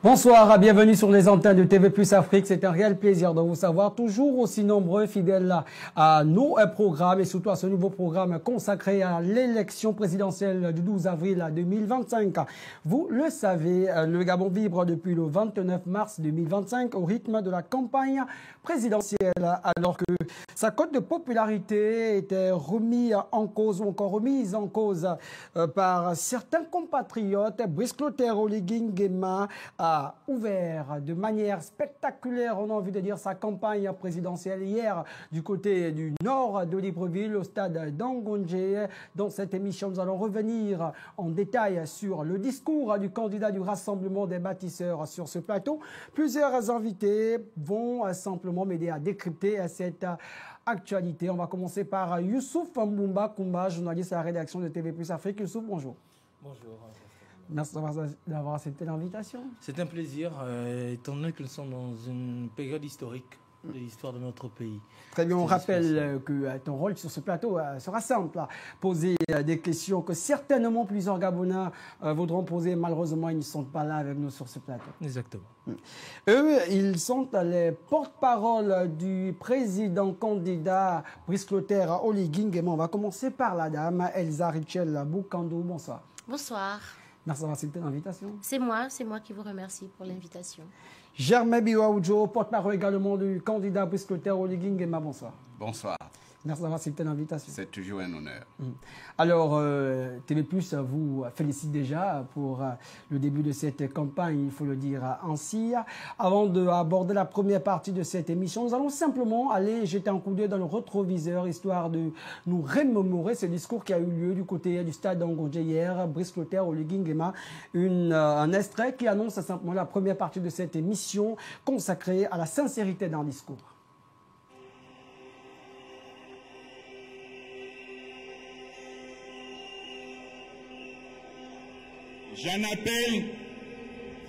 Bonsoir, bienvenue sur les antennes de TV Plus Afrique. C'est un réel plaisir de vous savoir toujours aussi nombreux, fidèles à nos programmes et surtout à ce nouveau programme consacré à l'élection présidentielle du 12 avril 2025. Vous le savez, le Gabon vibre depuis le 29 mars 2025 au rythme de la campagne présidentielle, alors que sa cote de popularité était remise en cause ou encore remise en cause par certains compatriotes. Brice Clotaire Oligui Nguema a ouvert de manière spectaculaire, on a envie de dire, sa campagne présidentielle hier du côté du nord de Libreville, au stade d'Angondje. Dans cette émission, nous allons revenir en détail sur le discours du candidat du Rassemblement des bâtisseurs sur ce plateau. Plusieurs invités vont simplement m'aider à décrypter cette actualité. On va commencer par Youssouf Mboumba Koumba, journaliste à la rédaction de TV Plus Afrique. Youssouf, bonjour. Bonjour. Merci d'avoir accepté l'invitation. C'est un plaisir, étant donné que nous sommes dans une période historique de l'histoire de notre pays. Très bien, on rappelle que ton rôle sur ce plateau sera simple, poser des questions que certainement plusieurs Gabonais voudront poser. Malheureusement, ils ne sont pas là avec nous sur ce plateau. Exactement. Eux, ils sont les porte-parole du président candidat Brice Clotaire Oligui Nguema. On va commencer par la dame Elsa Richel Boukandou. Bonsoir. Bonsoir. Merci d'avoir accepté l'invitation. C'est moi qui vous remercie pour l'invitation. Germain Biwaoudjo, porte-parole également du candidat Brice Clotaire Oligui Nguema. Bonsoir. Bonsoir. Merci d'avoir accepté l'invitation. C'est toujours un honneur. Alors, TV Plus vous félicite déjà pour le début de cette campagne, il faut le dire ainsi. Avant d'aborder la première partie de cette émission, nous allons simplement aller jeter un coup d'œil dans le rétroviseur, histoire de nous remémorer ce discours qui a eu lieu du côté du stade d'Angondje hier, Brice Clotaire Oligui Nguema. Un extrait qui annonce simplement la première partie de cette émission consacrée à la sincérité d'un discours. J'en appelle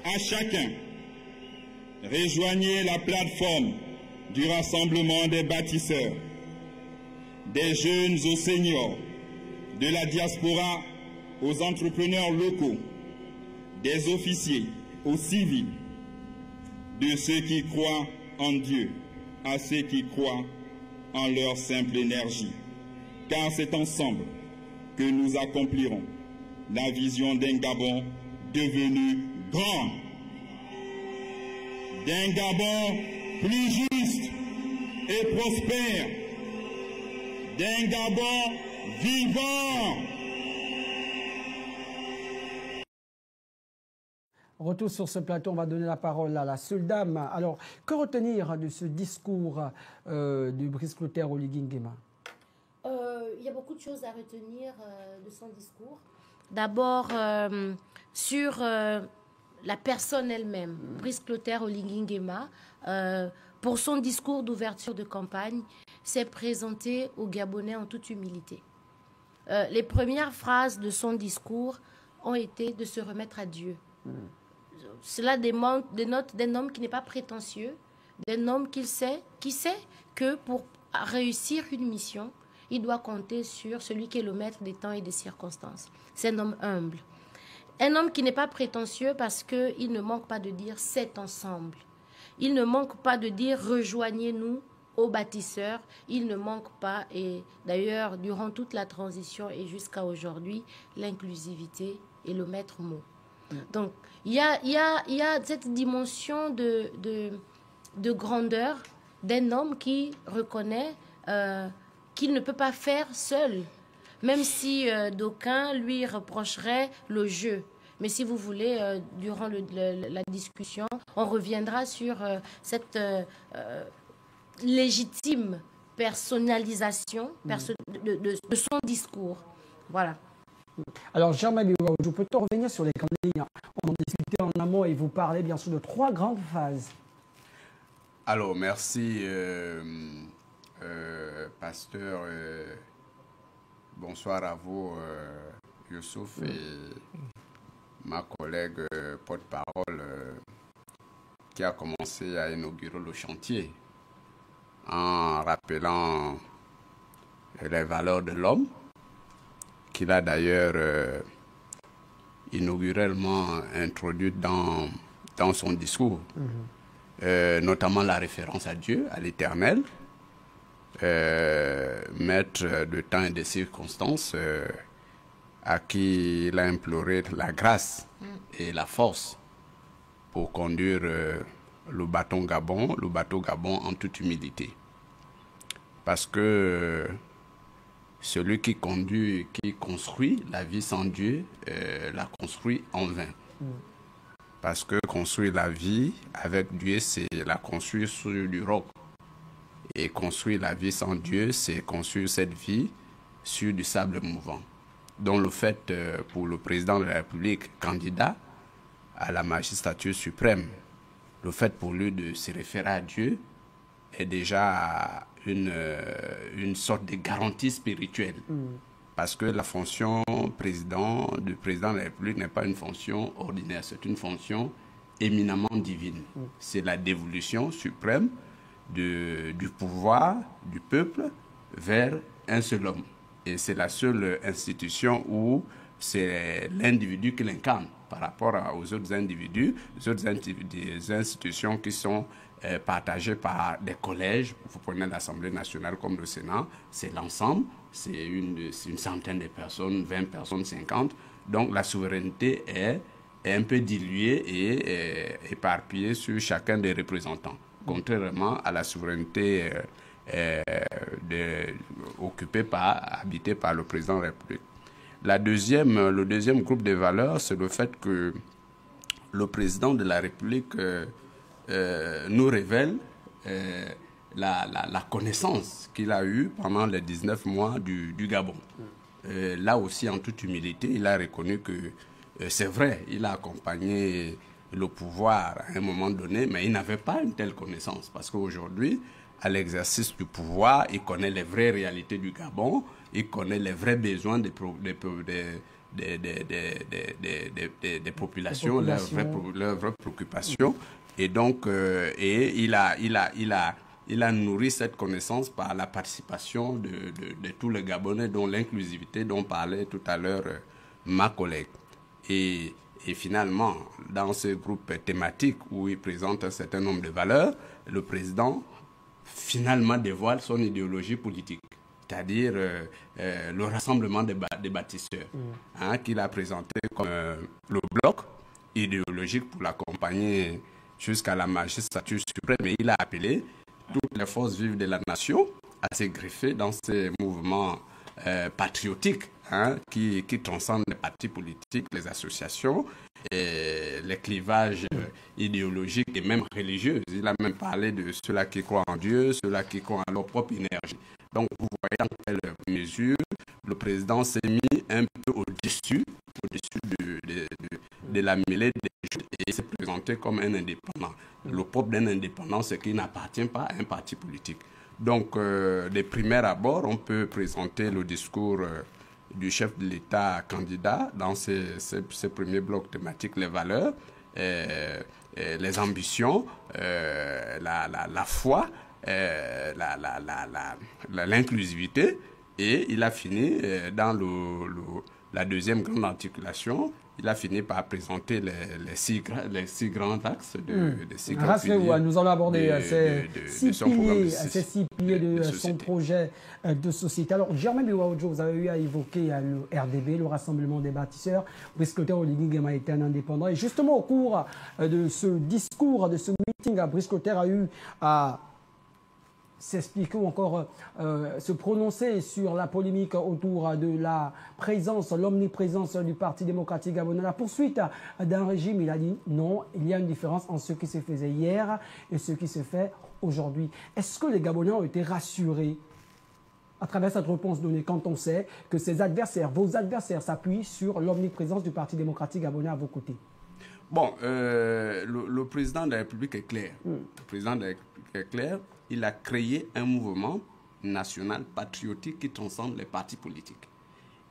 à chacun. Rejoignez la plateforme du Rassemblement des bâtisseurs, des jeunes aux seniors, de la diaspora aux entrepreneurs locaux, des officiers aux civils, de ceux qui croient en Dieu à ceux qui croient en leur simple énergie. Car c'est ensemble que nous accomplirons la vision d'un Gabon devenu grand, d'un Gabon plus juste et prospère, d'un Gabon vivant. Retour sur ce plateau, on va donner la parole à la seule dame. Alors, que retenir de ce discours du Brice Clotaire Oligui Nguema? Il y a beaucoup de choses à retenir de son discours. D'abord, sur la personne elle-même, Brice Clotaire Oligui Nguema, pour son discours d'ouverture de campagne, s'est présenté aux Gabonais en toute humilité. Les premières phrases de son discours ont été de se remettre à Dieu. Cela dénote d'un homme qui n'est pas prétentieux, d'un homme qui sait que pour réussir une mission, il doit compter sur celui qui est le maître des temps et des circonstances. C'est un homme humble. Un homme qui n'est pas prétentieux parce qu'il ne manque pas de dire « c'est ensemble ». Il ne manque pas de dire « rejoignez-nous aux bâtisseurs ». Il ne manque pas, et d'ailleurs, durant toute la transition et jusqu'à aujourd'hui, l'inclusivité est le maître mot. Donc, il y a cette dimension de grandeur d'un homme qui reconnaît qu'il ne peut pas faire seul, même si d'aucuns lui reprocheraient le jeu. Mais si vous voulez, durant la discussion, on reviendra sur cette légitime personnalisation de son discours. Voilà. Alors, Germain Biwaoudjo, peut-on revenir sur les grandes lignes? On en discutait en amont et vous parlez bien sûr de 3 grandes phases. Alors, merci, pasteur. Bonsoir à vous, Youssouf, et ma collègue porte-parole qui a commencé à inaugurer le chantier en rappelant les valeurs de l'homme, qu'il a d'ailleurs inauguralement introduite dans dans son discours, notamment la référence à Dieu, à l'Éternel, maître de temps et de circonstances, à qui il a imploré la grâce et la force pour conduire le bateau Gabon en toute humilité. Parce que celui qui conduit, qui construit la vie sans Dieu, la construit en vain. Parce que construire la vie avec Dieu, c'est la construire sur du roc. Et construire la vie sans Dieu, c'est construire cette vie sur du sable mouvant. Donc le fait pour le président de la République, candidat à la magistrature suprême, le fait pour lui de se référer à Dieu est déjà une sorte de garantie spirituelle. Parce que la fonction du président de la République n'est pas une fonction ordinaire, c'est une fonction éminemment divine. C'est la dévolution suprême du pouvoir du peuple vers un seul homme. Et c'est la seule institution où c'est l'individu qui l'incarne par rapport aux autres individus, des institutions qui sont partagées par des collèges. Vous prenez l'Assemblée nationale comme le Sénat, c'est l'ensemble, c'est une centaine de personnes, 20 personnes, 50. Donc la souveraineté est un peu diluée et éparpillée sur chacun des représentants, contrairement à la souveraineté habitée par le président de la République. Le deuxième groupe de valeurs, c'est le fait que le président de la République nous révèle la connaissance qu'il a eue pendant les 19 mois du Gabon. Là aussi, en toute humilité, il a reconnu que c'est vrai, il a accompagné le pouvoir à un moment donné, mais il n'avait pas une telle connaissance. Parce qu'aujourd'hui, à l'exercice du pouvoir, il connaît les vraies réalités du Gabon, il connaît les vrais besoins des populations, leurs vraies préoccupations. Et donc, il a nourri cette connaissance par la participation de tous les Gabonais, dont l'inclusivité dont parlait tout à l'heure ma collègue. Et finalement, dans ce groupe thématique où il présente un certain nombre de valeurs, le président finalement dévoile son idéologie politique, c'est-à-dire le rassemblement des bâtisseurs, qu'il a présenté comme le bloc idéologique pour l'accompagner jusqu'à la magistrature suprême. Et il a appelé toutes les forces vives de la nation à se greffer dans ces mouvements patriotiques qui transcendent les partis politiques, les associations, et les clivages idéologiques et même religieux. Il a même parlé de ceux-là qui croient en Dieu, ceux-là qui croient en leur propre énergie. Donc vous voyez dans quelle mesure le président s'est mis un peu au-dessus de la mêlée des choses et s'est présenté comme un indépendant. Le propre d'un indépendant, c'est qu'il n'appartient pas à un parti politique. Donc, de premier abord, on peut présenter le discours du chef de l'État candidat dans ces premiers blocs thématiques, les valeurs, les ambitions, la foi, l'inclusivité. Et il a fini dans la deuxième grande articulation, il a fini par présenter les six grands axes de six grands piliers. Nous allons aborder ces six piliers de son projet de société. Alors, Germain Biwaodjo, vous avez eu à évoquer le RDB, le Rassemblement des bâtisseurs. Brice Clotaire Oligui Nguema était un indépendant. Et justement, au cours de ce discours, de ce meeting, Brice Clotaire a eu à s'expliquer ou encore se prononcer sur la polémique autour de la présence, l'omniprésence du Parti démocratique gabonais, la poursuite d'un régime. Il a dit non, il y a une différence entre ce qui se faisait hier et ce qui se fait aujourd'hui. Est-ce que les Gabonais ont été rassurés à travers cette réponse donnée quand on sait que ses adversaires, vos adversaires, s'appuient sur l'omniprésence du Parti démocratique gabonais à vos côtés? Bon, le président de la République est clair. Le président de la République est clair. Il a créé un mouvement national patriotique qui transcende les partis politiques.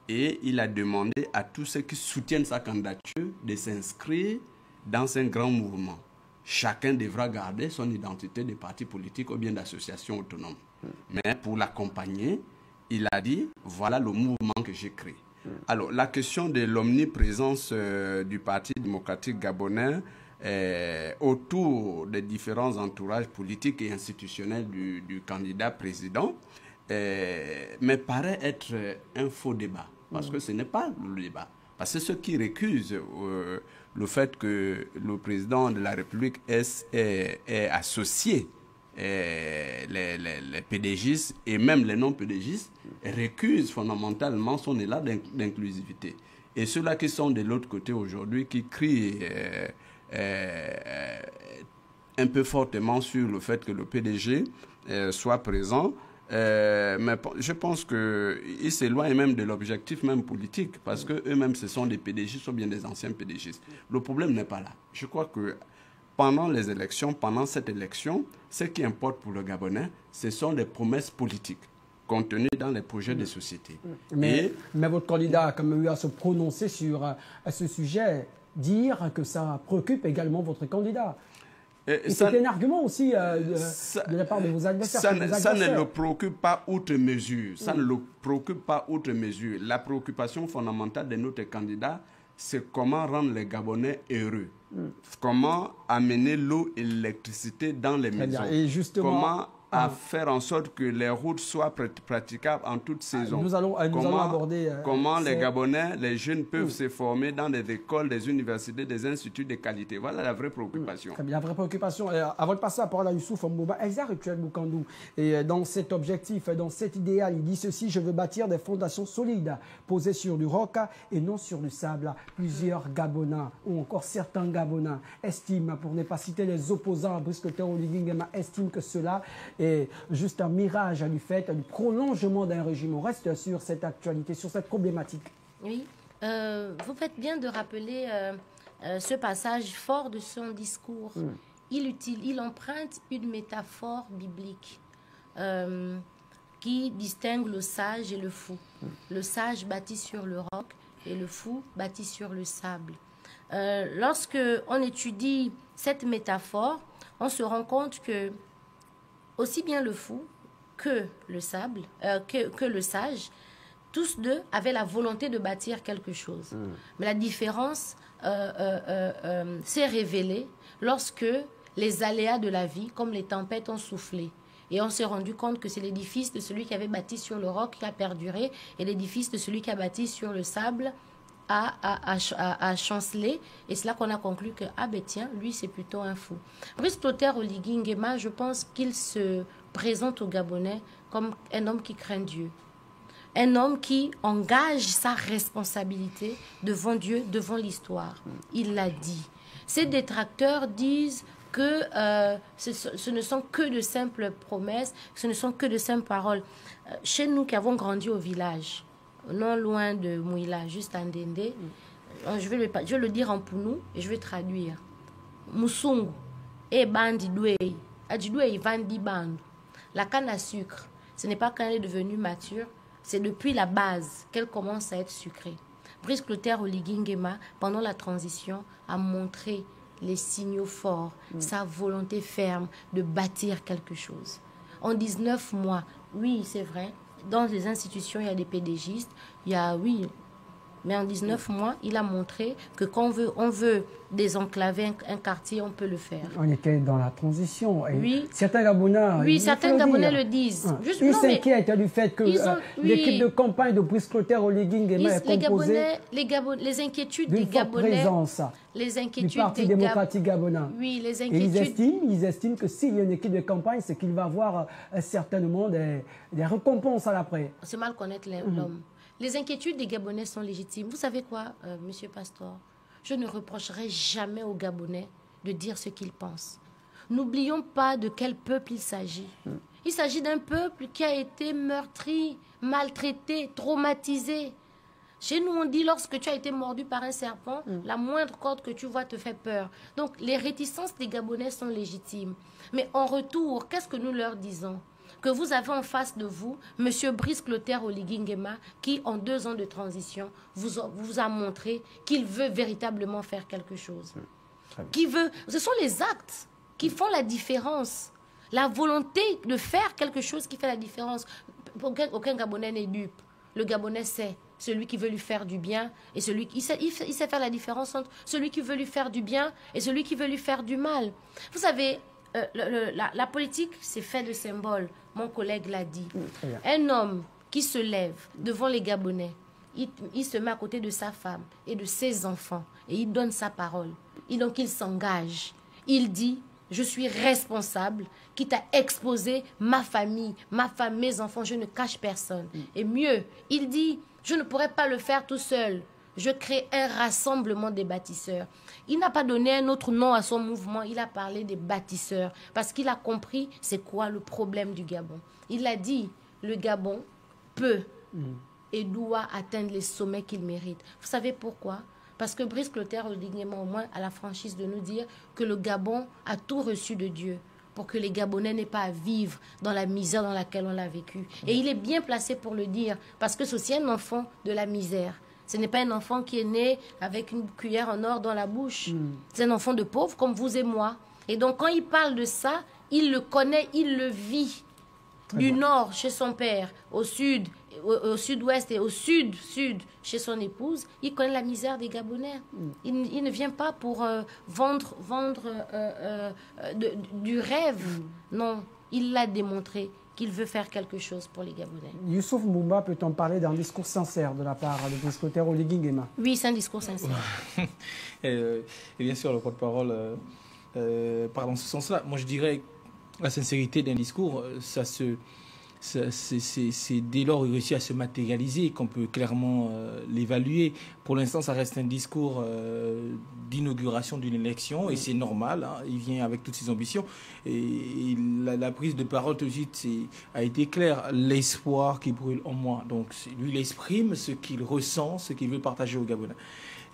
Et il a demandé à tous ceux qui soutiennent sa candidature de s'inscrire dans un grand mouvement. Chacun devra garder son identité de parti politique ou bien d'association autonome. Mais pour l'accompagner, il a dit, voilà le mouvement que j'ai créé. Alors, la question de l'omniprésence du Parti démocratique gabonais autour des différents entourages politiques et institutionnels du candidat président, me paraît être un faux débat. Parce que ce n'est pas le débat. Parce que ceux qui récusent le fait que le président de la République est associé les PDGistes et même les non-PDGistes récusent fondamentalement son élan d'inclusivité. Et ceux-là qui sont de l'autre côté aujourd'hui, qui crient un peu fortement sur le fait que le PDG soit présent, mais je pense qu'ils s'éloignent même de l'objectif même politique, parce qu'eux-mêmes, ce sont des PDGistes ou bien des anciens PDGistes. Le problème n'est pas là. Je crois que pendant les élections, pendant cette élection, ce qui importe pour le Gabonais, ce sont des promesses politiques contenues dans les projets de société. Mais votre candidat a quand même eu à se prononcer sur ce sujet, dire que ça préoccupe également votre candidat. Et c'est un argument aussi de la part de vos adversaires. Ça ne le préoccupe pas outre mesure. Ça ne le préoccupe pas outre mesure. La préoccupation fondamentale de notre candidat, c'est comment rendre les Gabonais heureux. Comment amener l'eau et l'électricité dans les maisons. Et justement, comment faire en sorte que les routes soient praticables en toute saison. Nous allons aborder... comment les Gabonais, les jeunes peuvent se former dans des écoles, des universités, des instituts de qualité. Voilà la vraie préoccupation. Très bien, la vraie préoccupation. Avant de passer à la parole à Youssouf Mbouba, Elsa Rituel Boukandou, et dans cet objectif, dans cet idéal, il dit ceci: je veux bâtir des fondations solides, posées sur du roc et non sur du sable. Plusieurs Gabonais, ou encore certains Gabonais, estiment, pour ne pas citer les opposants à Brice Clotaire Oligui Nguema, estiment que cela est juste un mirage du fait du prolongement d'un régime. On reste sur cette actualité, sur cette problématique. Oui, vous faites bien de rappeler ce passage fort de son discours. Il emprunte une métaphore biblique qui distingue le sage et le fou. Le sage bâti sur le roc et le fou bâti sur le sable. Lorsque on étudie cette métaphore, on se rend compte que aussi bien le fou que le sable, que le sage, tous deux avaient la volonté de bâtir quelque chose. Mais la différence s'est révélée lorsque les aléas de la vie, comme les tempêtes, ont soufflé. Et on s'est rendu compte que c'est l'édifice de celui qui avait bâti sur le roc qui a perduré, et l'édifice de celui qui a bâti sur le sable a chancelé. Et c'est là qu'on a conclu que, ah ben tiens, lui c'est plutôt un fou. Brice Clotaire Oligui Nguema, je pense qu'il se présente aux Gabonais comme un homme qui craint Dieu. Un homme qui engage sa responsabilité devant Dieu, devant l'histoire. Il l'a dit. Ses détracteurs disent que ce ne sont que de simples promesses, ce ne sont que de simples paroles. Chez nous qui avons grandi au village, non loin de Mouila, juste à Ndende, je vais le dire en Pounou et je vais traduire. Musungu et bandi doué, adjidoué vandi bandu. La canne à sucre, ce n'est pas quand elle est devenue mature, c'est depuis la base qu'elle commence à être sucrée. Brice Clotaire Oligui Nguema, pendant la transition, a montré les signaux forts, sa volonté ferme de bâtir quelque chose. En 19 mois, oui, c'est vrai, dans les institutions, il y a des PDGistes, mais en 19 mois, il a montré que quand on veut désenclaver un quartier, on peut le faire. On était dans la transition. Et oui. Certains Gabonais, le disent. Ils s'inquiètent du fait que l'équipe de campagne de Brice Clotaire Oligui Nguema est composée les inquiétudes des Gabonais, présence du Parti démocratique gabonais. Oui, les inquiétudes. Et ils estiment que s'il y a une équipe de campagne, c'est qu'il va avoir certainement des récompenses à l'après. C'est mal connaître l'homme. Les inquiétudes des Gabonais sont légitimes. Vous savez quoi, Monsieur Pastor? Je ne reprocherai jamais aux Gabonais de dire ce qu'ils pensent. N'oublions pas de quel peuple il s'agit. Il s'agit d'un peuple qui a été meurtri, maltraité, traumatisé. Chez nous, on dit lorsque tu as été mordu par un serpent, la moindre corde que tu vois te fait peur. Donc, les réticences des Gabonais sont légitimes. Mais en retour, qu'est-ce que nous leur disons? Que vous avez en face de vous M. Brice Clotaire Oligui Nguema qui, en 2 ans de transition, vous a montré qu'il veut véritablement faire quelque chose. Ce sont les actes qui font la différence. La volonté de faire quelque chose qui fait la différence. Aucun Gabonais n'est dupe. Le Gabonais sait celui qui veut lui faire du bien et celui qui... Il sait faire la différence entre celui qui veut lui faire du bien et celui qui veut lui faire du mal. Vous savez, la politique, c'est fait de symboles. Mon collègue l'a dit. Un homme qui se lève devant les Gabonais, il se met à côté de sa femme et de ses enfants et il donne sa parole. Et donc il s'engage. Il dit, je suis responsable, quitte à exposer ma famille, ma femme, mes enfants, je ne cache personne. Et mieux, il dit, je ne pourrais pas le faire tout seul. Je crée un rassemblement des bâtisseurs. Il n'a pas donné un autre nom à son mouvement, il a parlé des bâtisseurs parce qu'il a compris c'est quoi le problème du Gabon. Il a dit, le Gabon peut et doit atteindre les sommets qu'il mérite. Vous savez pourquoi? Parce que Brice Clotaire, dignement au moins, a la franchise de nous dire que le Gabon a tout reçu de Dieu pour que les Gabonais n'aient pas à vivre dans la misère dans laquelle on l'a vécu. Et il est bien placé pour le dire, parce que c'est aussi un enfant de la misère. Ce n'est pas un enfant qui est né avec une cuillère en or dans la bouche. C'est un enfant de pauvre comme vous et moi. Et donc quand il parle de ça, il le connaît, il le vit. Du nord chez son père, au sud, au sud-ouest et au sud-sud chez son épouse, il connaît la misère des Gabonais. Il ne vient pas pour vendre du rêve. Non, il l'a démontré qu'il veut faire quelque chose pour les Gabonais. Youssouf Mboumba, peut-on parler d'un discours sincère de la part de Brice Clotaire Oligui Nguema? Oui, c'est un discours sincère. Et bien sûr, le porte-parole parle dans ce sens-là. Moi, je dirais la sincérité d'un discours, c'est dès lors il réussit à se matérialiser qu'on peut clairement l'évaluer. Pour l'instant, ça reste un discours d'inauguration d'une élection et c'est normal. Hein, il vient avec toutes ses ambitions et la prise de parole tout de suite a été claire. L'espoir qui brûle en moi. Donc lui, il exprime ce qu'il ressent, ce qu'il veut partager aux Gabonais.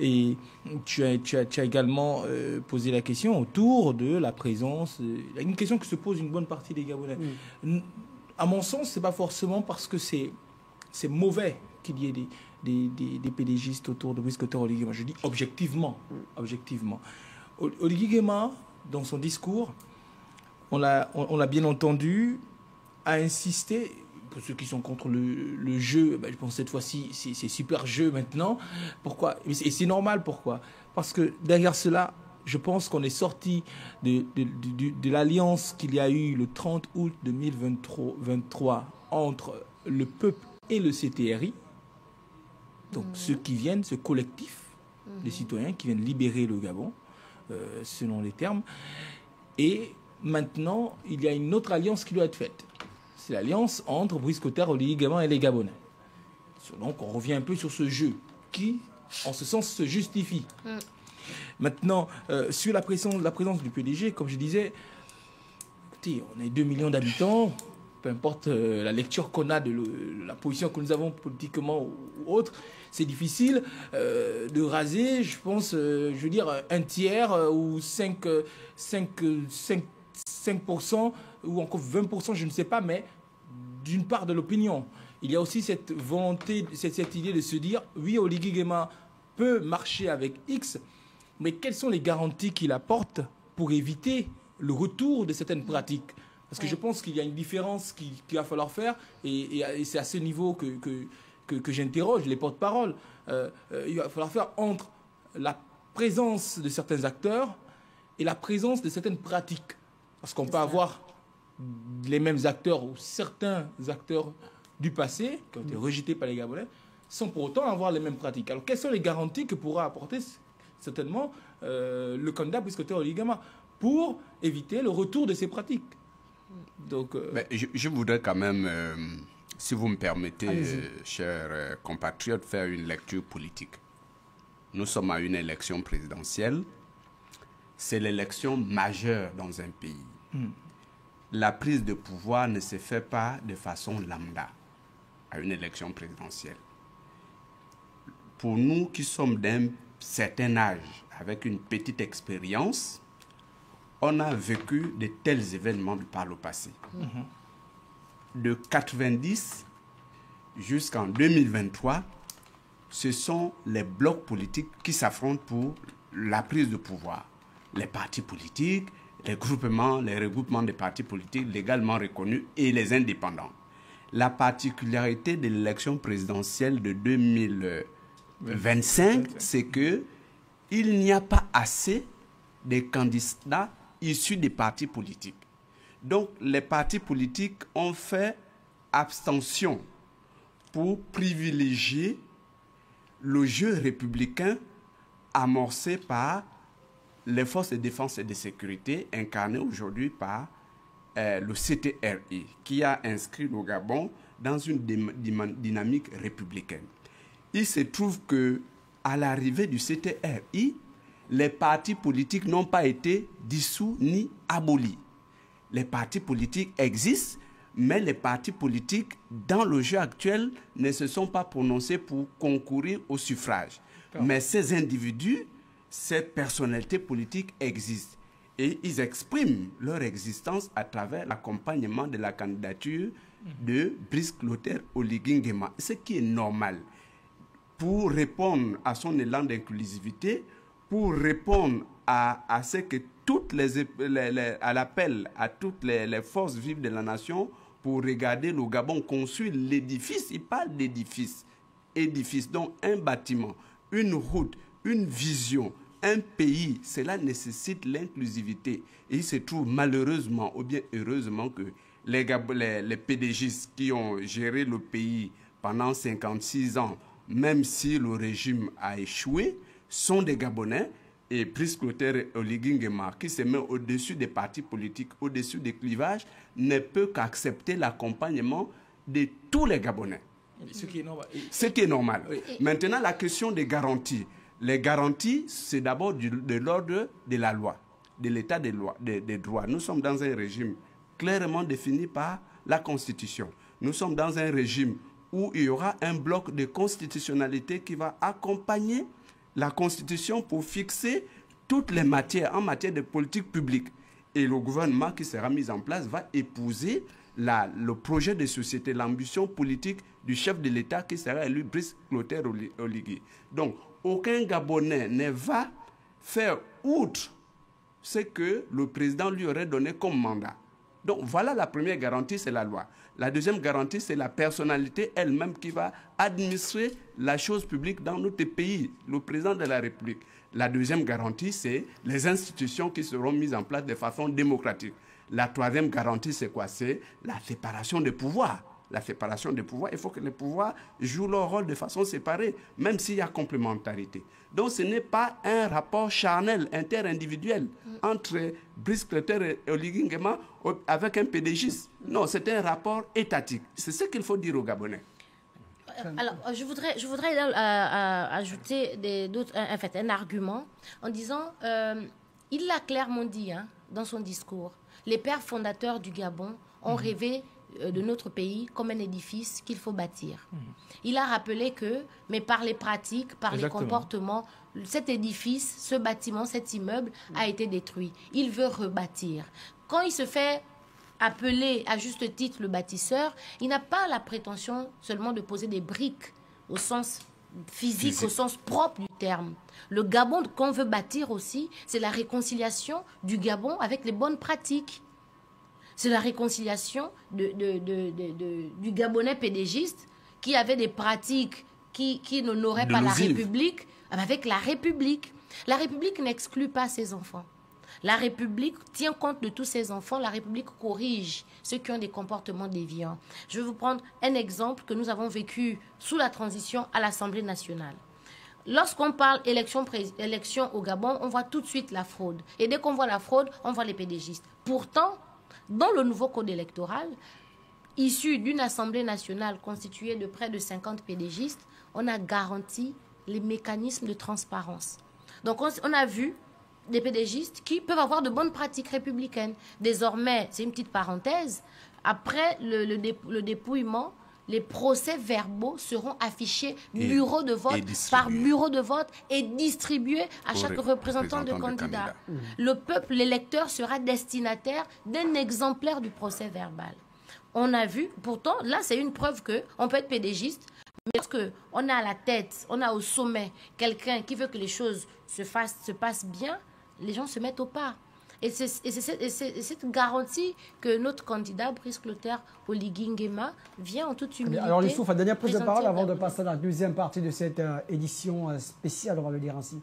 Et tu as également posé la question autour de la présence. Une question que se pose une bonne partie des Gabonais. À mon sens, ce n'est pas forcément parce que c'est mauvais qu'il y ait des pédégistes autour de Brice Clotaire Oligui Nguema. Je dis objectivement. Oligui Nguema, dans son discours, on l'a bien entendu, a insisté. Pour ceux qui sont contre le jeu, je pense que cette fois-ci, c'est super jeu maintenant. Pourquoi? Et c'est normal, pourquoi? Parce que derrière cela, je pense qu'on est sorti de l'alliance qu'il y a eu le 30 août 2023 entre le peuple et le CTRI. Donc ceux qui viennent, ce collectif des citoyens qui viennent libérer le Gabon, selon les termes. Et maintenant, il y a une autre alliance qui doit être faite. C'est l'alliance entre Brice Clotaire Oligui Nguema et les Gabonais. Donc on revient un peu sur ce jeu qui, en ce sens, se justifie. Maintenant, sur la présence du PDG, comme je disais, écoutez, on est 2 millions d'habitants, peu importe la lecture qu'on a de la position que nous avons politiquement ou autre, c'est difficile de raser, je pense, je veux dire, un tiers ou 5% ou encore 20%, je ne sais pas, mais d'une part de l'opinion. Il y a aussi cette volonté, cette idée de se dire, oui, Oligui Nguema peut marcher avec X, mais quelles sont les garanties qu'il apporte pour éviter le retour de certaines pratiques? Parce que je pense qu'il y a une différence qu'il va falloir faire, et c'est à ce niveau que j'interroge les porte-paroles. Il va falloir faire entre la présence de certains acteurs et la présence de certaines pratiques. Parce qu'on peut avoir les mêmes acteurs ou certains acteurs du passé qui ont été rejetés par les Gabonais sans pour autant avoir les mêmes pratiques. Alors, quelles sont les garanties que pourra apporter certainement le candidat Brice Clotaire Oligui Nguema pour éviter le retour de ces pratiques? Donc, je voudrais quand même, si vous me permettez, chers compatriotes, faire une lecture politique. Nous sommes à une élection présidentielle. C'est l'élection majeure dans un pays. La prise de pouvoir ne se fait pas de façon lambda à une élection présidentielle. Pour nous qui sommes d'un certain âge, avec une petite expérience, on a vécu de tels événements par le passé. De 90 jusqu'en 2023, ce sont les blocs politiques qui s'affrontent pour la prise de pouvoir. Les partis politiques, les regroupements de partis politiques légalement reconnus et les indépendants. la particularité de l'élection présidentielle de 2025, c'est que il n'y a pas assez de candidats issus des partis politiques. Donc, les partis politiques ont fait abstention pour privilégier le jeu républicain amorcé par les forces de défense et de sécurité, incarnées aujourd'hui par le CTRI, qui a inscrit le Gabon dans une dynamique républicaine. Il se trouve que à l'arrivée du CTRI, les partis politiques n'ont pas été dissous ni abolis. Les partis politiques existent, mais les partis politiques, dans le jeu actuel, ne se sont pas prononcés pour concourir au suffrage. Mais ces individus, ces personnalités politiques existent. Et ils expriment leur existence à travers l'accompagnement de la candidature de Brice Clotaire Oligui Nguema, ce qui est normal. Pour répondre à son élan d'inclusivité, pour répondre à ce que à l'appel à toutes les forces vives de la nation, pour regarder le Gabon construire l'édifice. Il parle d'édifice. Édifice, donc un bâtiment, une route, une vision, un pays, cela nécessite l'inclusivité. Et il se trouve malheureusement ou bien heureusement que les PDGistes qui ont géré le pays pendant 56 ans, même si le régime a échoué, sont des Gabonais. Et Brice Clotaire Oligui Nguema, qui se met au-dessus des partis politiques, au-dessus des clivages, ne peut qu'accepter l'accompagnement de tous les Gabonais. Ce qui est normal. Ce qui est normal. Oui. Maintenant, la question des garanties. Les garanties, c'est d'abord de l'ordre de la loi, de l'état des droits. Nous sommes dans un régime clairement défini par la Constitution. Nous sommes dans un régime où il y aura un bloc de constitutionnalité qui va accompagner la Constitution pour fixer toutes les matières en matière de politique publique. Et le gouvernement qui sera mis en place va épouser le projet de société, l'ambition politique du chef de l'État qui sera élu, Brice Clotaire Oligui. Donc, aucun Gabonais ne va faire outre ce que le président lui aurait donné comme mandat. Donc, voilà la première garantie, c'est la loi. La deuxième garantie, c'est la personnalité elle-même qui va administrer la chose publique dans notre pays, le président de la République. La deuxième garantie, c'est les institutions qui seront mises en place de façon démocratique. La troisième garantie, c'est quoi? C'est la séparation des pouvoirs. La séparation des pouvoirs, il faut que les pouvoirs jouent leur rôle de façon séparée, même s'il y a complémentarité. Donc ce n'est pas un rapport charnel, interindividuel, entre Brice Clotaire et Oligui Nguema avec un PDGiste. Non, c'est un rapport étatique. C'est ce qu'il faut dire aux Gabonais. Alors, je voudrais ajouter un argument en disant, il l'a clairement dit dans son discours, les pères fondateurs du Gabon ont rêvé de notre pays comme un édifice qu'il faut bâtir. Il a rappelé que, mais par les pratiques, par les comportements, cet édifice, ce bâtiment, cet immeuble a été détruit. Il veut rebâtir. Quand il se fait appeler à juste titre le bâtisseur, il n'a pas la prétention seulement de poser des briques au sens physique, au sens propre du terme. Le Gabon qu'on veut bâtir aussi, c'est la réconciliation du Gabon avec les bonnes pratiques. C'est la réconciliation du Gabonais pédégiste qui avait des pratiques qui n'honoraient pas la République avec la République. La République n'exclut pas ses enfants. La République tient compte de tous ses enfants. La République corrige ceux qui ont des comportements déviants. Je vais vous prendre un exemple que nous avons vécu sous la transition à l'Assemblée nationale. Lorsqu'on parle élection au Gabon, on voit tout de suite la fraude. Et dès qu'on voit la fraude, on voit les pédégistes. Pourtant, dans le nouveau code électoral, issu d'une Assemblée nationale constituée de près de 50 pédégistes, on a garanti les mécanismes de transparence. Donc on a vu des pédégistes qui peuvent avoir de bonnes pratiques républicaines. Désormais, c'est une petite parenthèse, après le dépouillement, les procès-verbaux seront affichés bureau de vote par bureau de vote et distribués à chaque représentant de candidat. Le peuple, l'électeur, sera destinataire d'un exemplaire du procès-verbal. On a vu, pourtant, là, c'est une preuve qu'on peut être pédégiste, mais lorsqu'on a à la tête, on a au sommet quelqu'un qui veut que les choses se passent bien, les gens se mettent au pas. Et c'est cette garantie que notre candidat, Brice Clotaire Oligui Nguema, vient en toute humilité. Alors, Youssouf, une dernière prise de parole avant de Gabonais. passer à la deuxième partie de cette édition spéciale, on va le dire ainsi.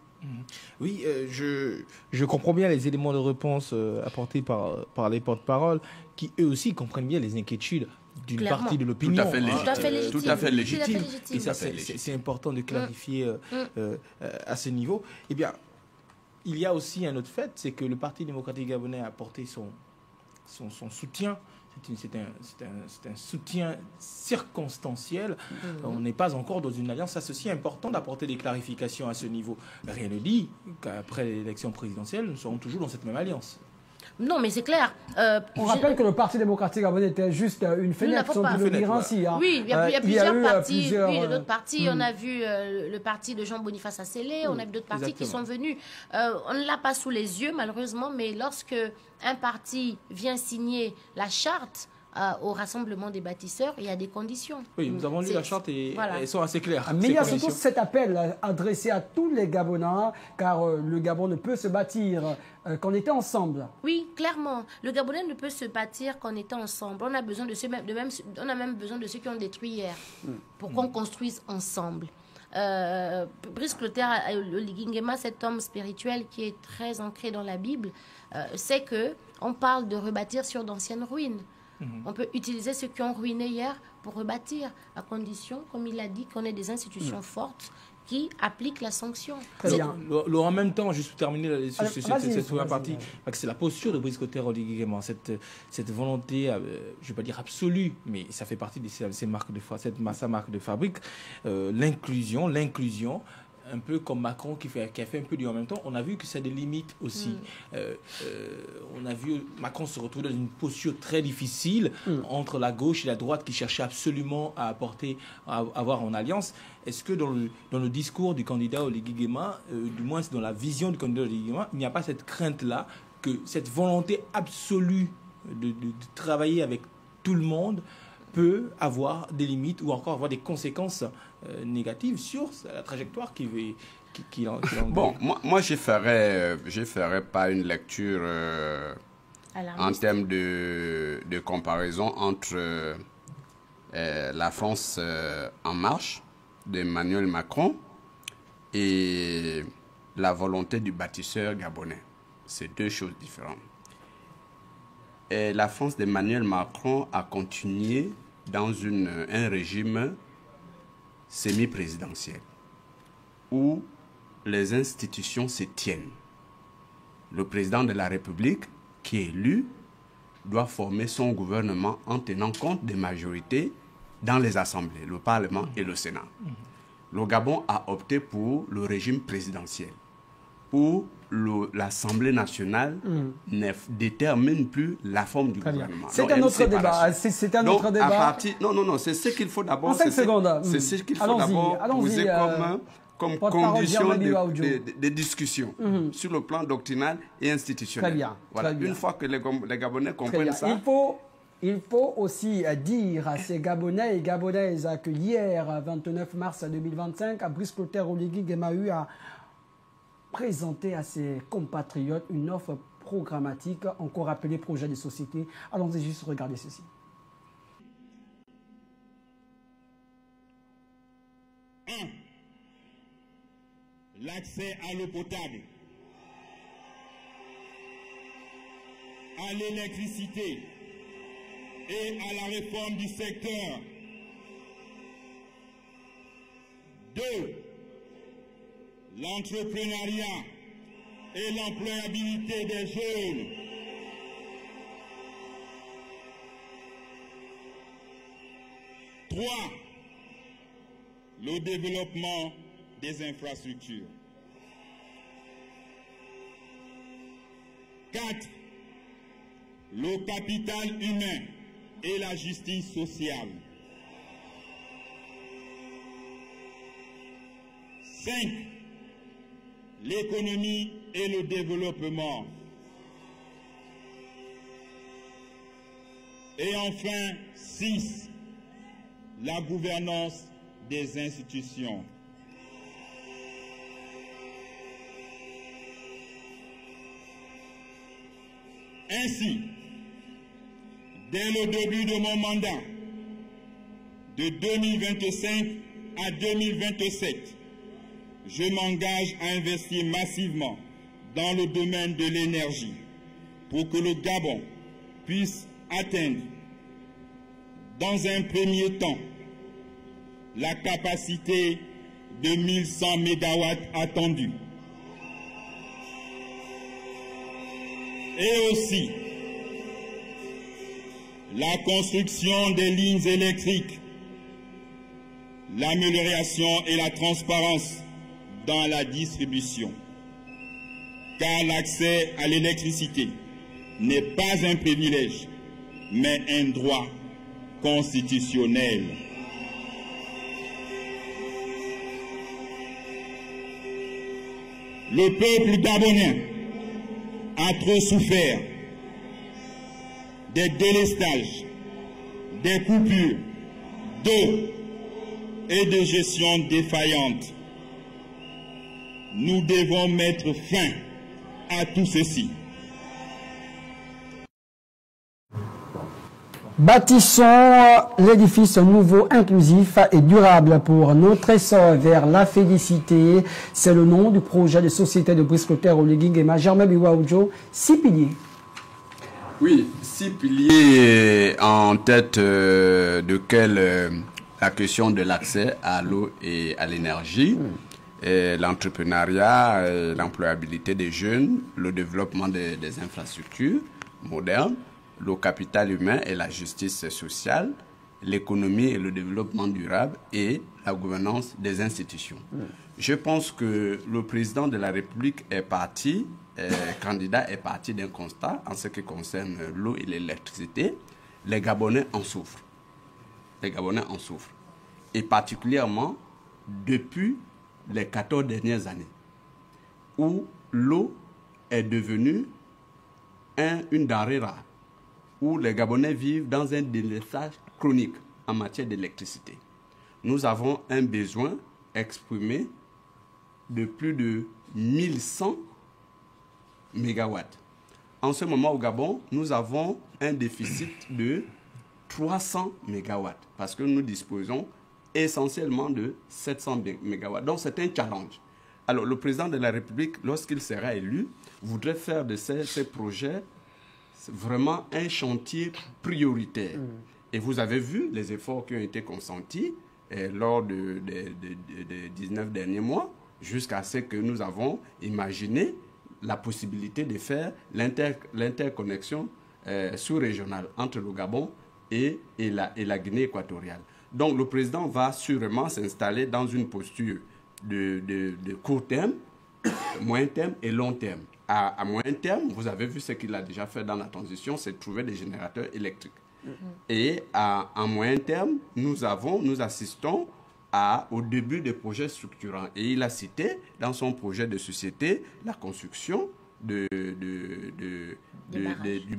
Oui, je comprends bien les éléments de réponse apportés par les porte-paroles qui, eux aussi, comprennent bien les inquiétudes d'une Clairement. partie de l'opinion. Tout à fait légitime. Tout à fait légitime. Tout à fait légitime. Et ça, Tout à fait c'est important de clarifier à ce niveau. Eh bien, il y a aussi un autre fait, c'est que le Parti démocratique gabonais a apporté son soutien. C'est un soutien circonstanciel. On n'est pas encore dans une alliance. Ça, c'est aussi important d'apporter des clarifications à ce niveau. Rien ne dit qu'après l'élection présidentielle, nous serons toujours dans cette même alliance. Non, mais c'est clair. On rappelle que le Parti démocratique gabonais était juste une fenêtre, si on peut le dire ainsi. Hein. Oui, il y a plusieurs eu, partis. Oui, d'autres partis. Hmm. On a vu le parti de Jean-Boniface Assélé, on a vu d'autres partis qui sont venus. On ne l'a pas sous les yeux, malheureusement, mais lorsque un parti vient signer la charte au rassemblement des bâtisseurs, il y a des conditions. Oui, nous avons lu la charte et voilà. elles sont assez claires. Mais il y a ces surtout conditions. cet appel adressé à tous les Gabonais, car le Gabon ne peut se bâtir qu'en étant ensemble. Oui, clairement. Le Gabonais ne peut se bâtir qu'en étant ensemble. On a besoin de ceux, on a même besoin de ceux qui ont détruit hier pour qu'on construise ensemble. Brice Clotaire Oligui Nguema, cet homme spirituel qui est très ancré dans la Bible, sait que on parle de rebâtir sur d'anciennes ruines. On peut utiliser ceux qui ont ruiné hier pour rebâtir, à condition, comme il l'a dit, qu'on ait des institutions fortes qui appliquent la sanction. Très bien. En même temps, juste pour terminer sur vas-y, cette première vas-y, partie, vas-y. c'est la posture de Brice Clotaire Oligui Nguema, cette volonté, je ne vais pas dire absolue, mais ça fait partie de sa marque de fabrique, l'inclusion, un peu comme Macron qui a fait un peu du en même temps. On a vu que ça a des limites aussi. On a vu Macron se retrouver dans une posture très difficile entre la gauche et la droite qui cherchait absolument à avoir en alliance. Est-ce que dans le discours du candidat Oligui Nguema, du moins dans la vision du candidat Oligui Nguema, il n'y a pas cette crainte-là, que cette volonté absolue de travailler avec tout le monde peut avoir des limites ou encore avoir des conséquences négatives sur la trajectoire qu'il en Bon, moi je ferais pas une lecture en termes de comparaison entre la France en marche d'Emmanuel Macron et la volonté du bâtisseur gabonais. C'est deux choses différentes. Et la France d'Emmanuel Macron a continué dans un régime semi-présidentiel où les institutions se tiennent. Le président de la République, qui est élu, doit former son gouvernement en tenant compte des majorités dans les assemblées, le Parlement et le Sénat. Le Gabon a opté pour le régime présidentiel, où l'Assemblée nationale ne détermine plus la forme du gouvernement. C'est un autre débat. C'est un autre débat. Non, c'est ce qu'il faut d'abord. En 5 secondes. C'est ce qu'il faut d'abord poser comme condition de discussion sur le plan doctrinal et institutionnel. Très bien. Voilà. Très bien. Une fois que les Gabonais comprennent ça. Il faut aussi dire à ces Gabonais et Gabonaises que hier, 29 mars 2025, Brice Clotaire Oligui Nguema a présenté à ses compatriotes une offre programmatique, encore appelée projet de société. Allons-y juste regarder ceci. L'accès à l'eau potable, à l'électricité et à la réforme du secteur. 2. L'entrepreneuriat et l'employabilité des jeunes. 3. Le développement des infrastructures. 4. Le capital humain et la justice sociale. 5. L'économie et le développement. Et enfin, 6. La gouvernance des institutions. Ainsi, dès le début de mon mandat, de 2025 à 2027, je m'engage à investir massivement dans le domaine de l'énergie pour que le Gabon puisse atteindre, dans un premier temps, la capacité de 1100 MW attendue. Et aussi, la construction des lignes électriques, l'amélioration et la transparence dans la distribution. Car l'accès à l'électricité n'est pas un privilège, mais un droit constitutionnel. Le peuple gabonais a trop souffert des délestages, des coupures d'eau et de gestion défaillante. Nous devons mettre fin à tout ceci. Bâtissons l'édifice nouveau, inclusif et durable pour notre essor vers la félicité. C'est le nom du projet de société de Brice-Clotaire Oligui-Nguema. Germain Biwaoudjo, 6 piliers. Oui, 6 piliers en tête desquels la question de l'accès à l'eau et à l'énergie, l'entrepreneuriat, l'employabilité des jeunes, le développement des infrastructures modernes, le capital humain et la justice sociale, l'économie et le développement durable et la gouvernance des institutions. Je pense que le président de la République est parti, candidat est parti d'un constat en ce qui concerne l'eau et l'électricité. Les Gabonais en souffrent. Les Gabonais en souffrent. Et particulièrement depuis les 14 dernières années, où l'eau est devenue une denrée rare, où les Gabonais vivent dans un délestage chronique en matière d'électricité. Nous avons un besoin exprimé de plus de 1100 mégawatts. En ce moment au Gabon, nous avons un déficit de 300 mégawatts parce que nous disposons essentiellement de 700 mégawatts. Donc c'est un challenge. Alors le président de la République, lorsqu'il sera élu, voudrait faire de ces projets vraiment un chantier prioritaire. Et vous avez vu les efforts qui ont été consentis lors des 19 derniers mois, jusqu'à ce que nous avons imaginé la possibilité de faire l'interconnexion sous-régionale entre le Gabon et la Guinée équatoriale. Donc le président va sûrement s'installer dans une posture de court terme, moyen terme et long terme. À moyen terme, vous avez vu ce qu'il a déjà fait dans la transition, c'est de trouver des générateurs électriques. Et à moyen terme, nous assistons au début des projets structurants. Et il a cité dans son projet de société la construction du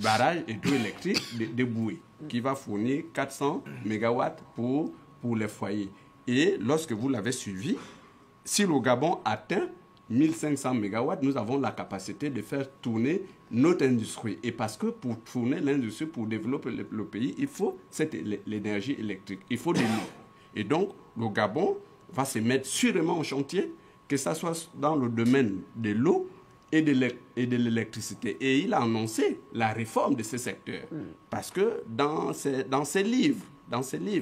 barrage hydroélectrique de Boué, qui va fournir 400 MW pour les foyers. Et lorsque vous l'avez suivi, si le Gabon atteint 1500 MW, nous avons la capacité de faire tourner notre industrie. Et parce que pour tourner l'industrie, pour développer le pays, il faut l'énergie électrique, il faut de l'eau. Et donc, le Gabon va se mettre sûrement en chantier, que ce soit dans le domaine de l'eau et de l'électricité. Et il a annoncé la réforme de ce secteur. Parce que dans ses livres,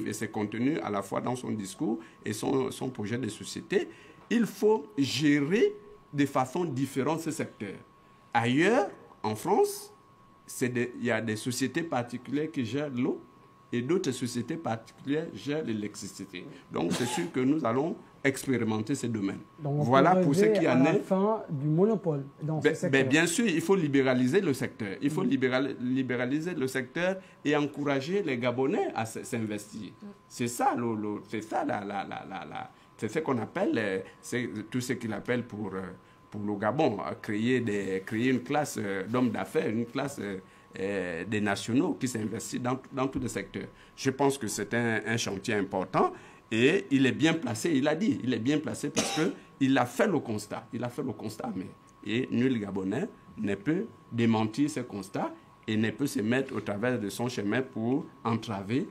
et ses contenus, à la fois dans son discours et son projet de société, il faut gérer de façon différente ce secteur. Ailleurs, en France, il y a des sociétés particulières qui gèrent l'eau et d'autres sociétés particulières gèrent l'électricité. Donc, c'est sûr que nous allons expérimenter ces domaines. Donc, voilà pour ce qui en est. La fin du monopole dans ce secteur. Bien sûr, il faut libéraliser le secteur. Il faut libéraliser le secteur et encourager les Gabonais à s'investir. C'est ça, c'est ce qu'on appelle, tout ce qu'il appelle pour le Gabon, créer une classe d'hommes d'affaires, une classe des nationaux qui s'investissent dans tous les secteurs. Je pense que c'est un chantier important et il est bien placé, il a dit, il est bien placé parce qu'il a fait le constat. Il a fait le constat, et nul Gabonais ne peut démentir ce constat. et ne peut se mettre au travers de son chemin pour entraver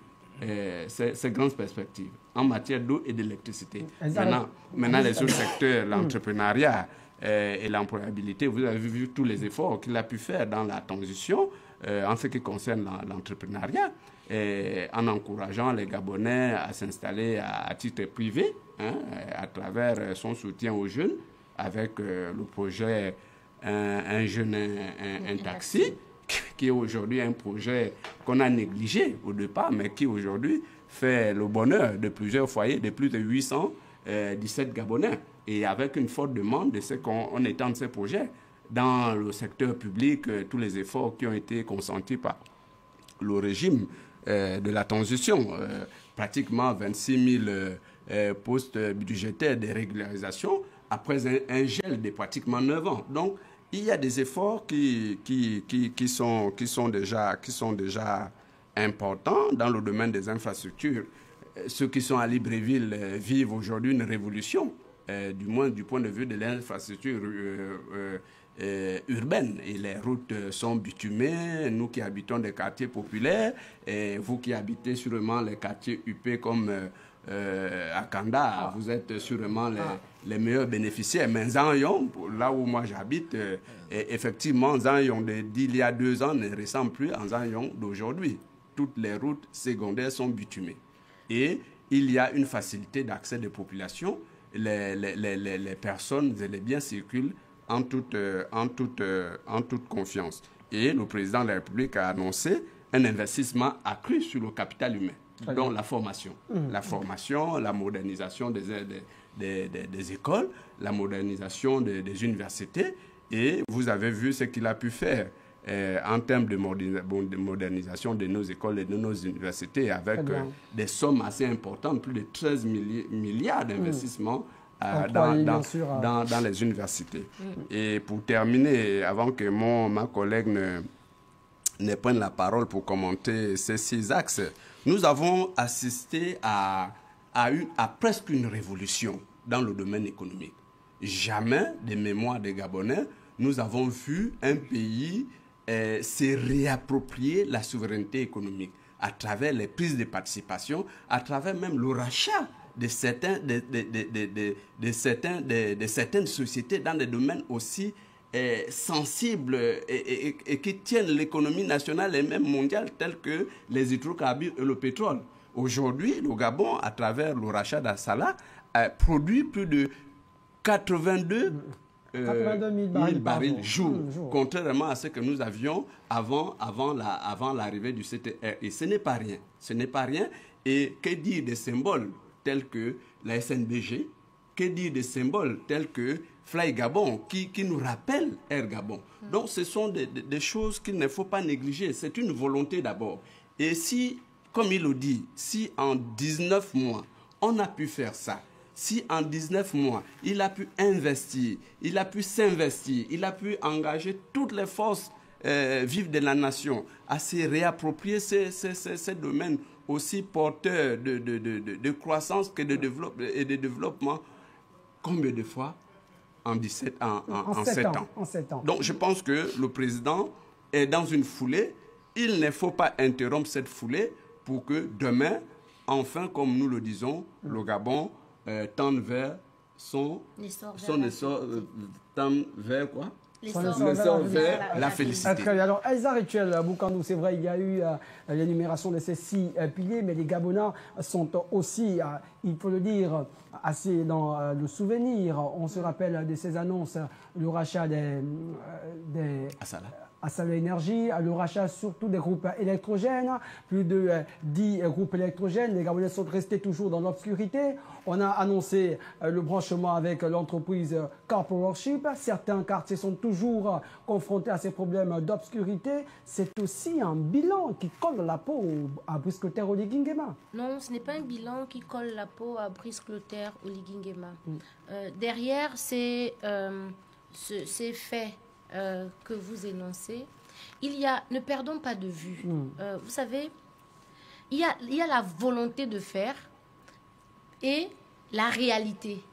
ces grandes perspectives en matière d'eau et d'électricité. Maintenant, les autres secteurs, l'entrepreneuriat et l'employabilité, vous avez vu tous les efforts qu'il a pu faire dans la transition en ce qui concerne l'entrepreneuriat, en encourageant les Gabonais à s'installer à titre privé, à travers son soutien aux jeunes, avec le projet Un jeune, un taxi, qui est aujourd'hui un projet qu'on a négligé au départ, mais qui aujourd'hui fait le bonheur de plusieurs foyers, de plus de 817 Gabonais. Et avec une forte demande de ce qu'on étende ces projets dans le secteur public, tous les efforts qui ont été consentis par le régime de la transition, pratiquement 26 000 postes budgétaires de régularisation après un gel de pratiquement 9 ans. Donc, il y a des efforts qui sont déjà importants dans le domaine des infrastructures. Ceux qui sont à Libreville vivent aujourd'hui une révolution, du moins du point de vue de l'infrastructure urbaine. Et les routes sont bitumées. Nous qui habitons des quartiers populaires, et vous qui habitez sûrement les quartiers huppés comme à Kanda, vous êtes sûrement les meilleurs bénéficiaires. Mais Nzanyon, là où moi j'habite, effectivement, Nzanyon d'il y a 2 ans ne ressemble plus à Nzanyon d'aujourd'hui. Toutes les routes secondaires sont bitumées. Et il y a une facilité d'accès des populations. Les personnes et les biens circulent en toute confiance. Et le président de la République a annoncé un investissement accru sur le capital humain, dont la formation. La formation, la modernisation des écoles, la modernisation des universités. Et vous avez vu ce qu'il a pu faire en termes de modernisation de nos écoles et de nos universités, avec des sommes assez importantes, plus de 13 milliards d'investissements dans les universités. Et pour terminer, avant que ma collègue ne prenne la parole pour commenter ces 6 axes, nous avons assisté à presque une révolution dans le domaine économique. Jamais, de mémoire des Gabonais, nous avons vu un pays se réapproprier la souveraineté économique à travers les prises de participation, à travers même le rachat de certaines sociétés dans des domaines aussi sensibles et qui tiennent l'économie nationale et même mondiale, tels que les hydrocarbures et le pétrole. Aujourd'hui, le Gabon, à travers le rachat d'Assala, produit plus de 82 000 barils jour, contrairement à ce que nous avions avant l'arrivée du CTR. Et ce n'est pas rien. Ce n'est pas rien. Et que dire des symboles tels que la SNBG, que dire des symboles tels que Fly Gabon, qui nous rappelle Air Gabon. Donc ce sont des choses qu'il ne faut pas négliger. C'est une volonté d'abord. Et si, comme il le dit, si en 19 mois, on a pu faire ça, si en 19 mois, il a pu investir, il a pu s'investir, il a pu engager toutes les forces vives de la nation à se réapproprier ces domaines aussi porteurs de croissance que de développement, combien de fois en 7 ans. Donc je pense que le président est dans une foulée. Il ne faut pas interrompre cette foulée pour que demain, enfin, comme nous le disons, le Gabon tendre vers son essor, tendre vers quoi? L'essor vers la félicité. Très bien. Alors, Elsa Rituel Boukandou, c'est vrai, il y a eu l'énumération de ces 6 piliers, mais les Gabonais sont aussi, il faut le dire, assez dans le souvenir. On se rappelle de ces annonces, le rachat des Assala Énergie, le rachat surtout des groupes électrogènes, plus de 10 groupes électrogènes. Les Gabonais sont restés toujours dans l'obscurité. On a annoncé le branchement avec l'entreprise Corporateship. Certains quartiers sont toujours confrontés à ces problèmes d'obscurité. C'est aussi un bilan qui colle la peau à Brice Clotaire Oligui-Nguema. Non, ce n'est pas un bilan qui colle la peau à Brice Clotaire Oligui-Nguema. Derrière ces faits que vous énoncez, ne perdons pas de vue. Vous savez, il y a la volonté de faire et la réalité.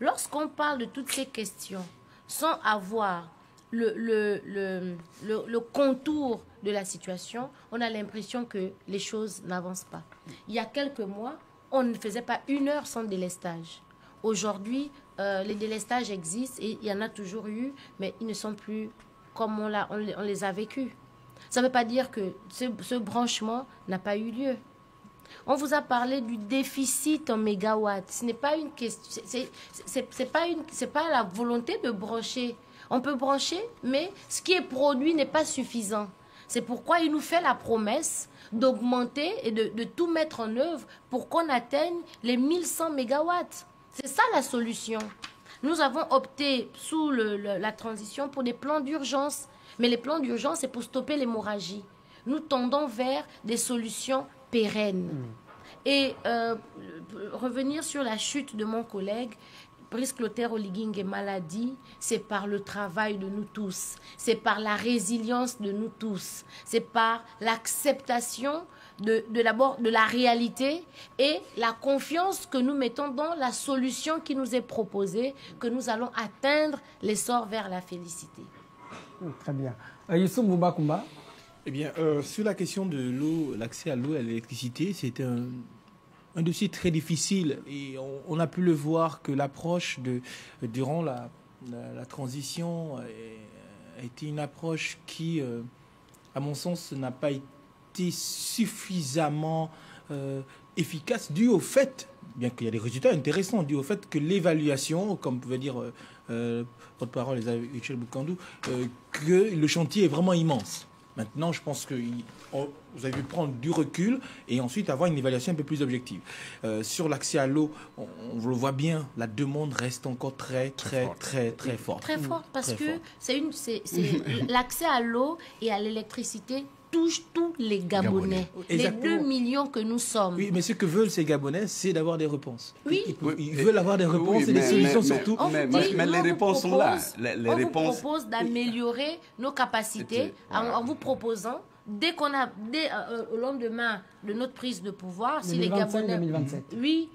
Lorsqu'on parle de toutes ces questions sans avoir le contour de la situation, on a l'impression que les choses n'avancent pas. Il y a quelques mois, on ne faisait pas 1 heure sans délestage. Aujourd'hui, les délestages existent et il y en a toujours eu, mais ils ne sont plus comme on les a vécus. Ça ne veut pas dire que ce branchement n'a pas eu lieu. On vous a parlé du déficit en mégawatts. Ce n'est pas une question, c'est pas la volonté de brancher. On peut brancher, mais ce qui est produit n'est pas suffisant. C'est pourquoi il nous fait la promesse d'augmenter et de tout mettre en œuvre pour qu'on atteigne les 1100 mégawatts. C'est ça la solution. Nous avons opté sous la transition pour des plans d'urgence. Mais les plans d'urgence, c'est pour stopper l'hémorragie. Nous tendons vers des solutions pérennes. Et revenir sur la chute de mon collègue, Brice Clotaire Oligui Nguema l'a dit, c'est par le travail de nous tous, c'est par la résilience de nous tous, c'est par l'acceptation d'abord de la réalité et la confiance que nous mettons dans la solution qui nous est proposée, que nous allons atteindre l'essor vers la félicité. Très bien. Youssouf Moubakoumba. Eh bien, sur la question de l'eau, l'accès à l'eau et à l'électricité, c'est un dossier très difficile et on a pu le voir que l'approche durant la transition a été une approche qui, à mon sens, n'a pas été suffisamment efficace, dû au fait, bien qu'il y a des résultats intéressants, dû au fait que l'évaluation, comme pouvait dire porte-parole Michel Boukandou, que le chantier est vraiment immense. Maintenant, je pense que vous avez dû prendre du recul et ensuite avoir une évaluation un peu plus objective. Sur l'accès à l'eau, on le voit bien, la demande reste encore très forte. Très forte parce que l'accès à l'eau et à l'électricité touche tous les Gabonais. Les 2 millions que nous sommes. Oui, mais ce que veulent ces Gabonais, c'est d'avoir des réponses. Oui. Ils veulent avoir des réponses et des solutions surtout. Mais les réponses sont là. On vous propose d'améliorer nos capacités en vous proposant, au lendemain de notre prise de pouvoir, si les Gabonais... 2027. Oui,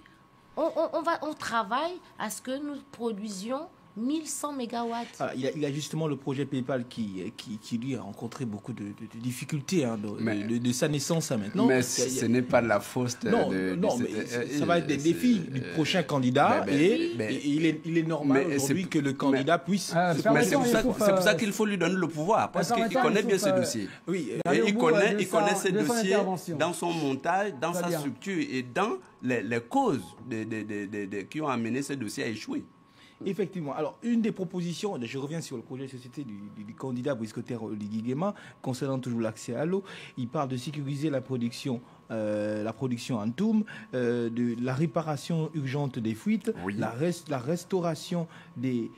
on travaille à ce que nous produisions 1100 mégawatts. Ah, il y a justement le projet PayPal qui lui a rencontré beaucoup de difficultés de sa naissance à maintenant. Mais ce n'est pas la faute ça va être des défis du prochain candidat et il est normal aujourd'hui que le candidat puisse... Mais c'est pour ça qu'il faut lui donner le pouvoir, parce qu'il connaît bien ce dossier. Oui, et il connaît ce dossier dans son montage, dans sa structure et dans les causes qui ont amené ce dossier à échouer. Effectivement. Alors, une des propositions, je reviens sur le projet de société du candidat Brice Clotaire Oligui Nguema, concernant toujours l'accès à l'eau. Il parle de sécuriser la production en toum, de la réparation urgente des fuites, la restauration des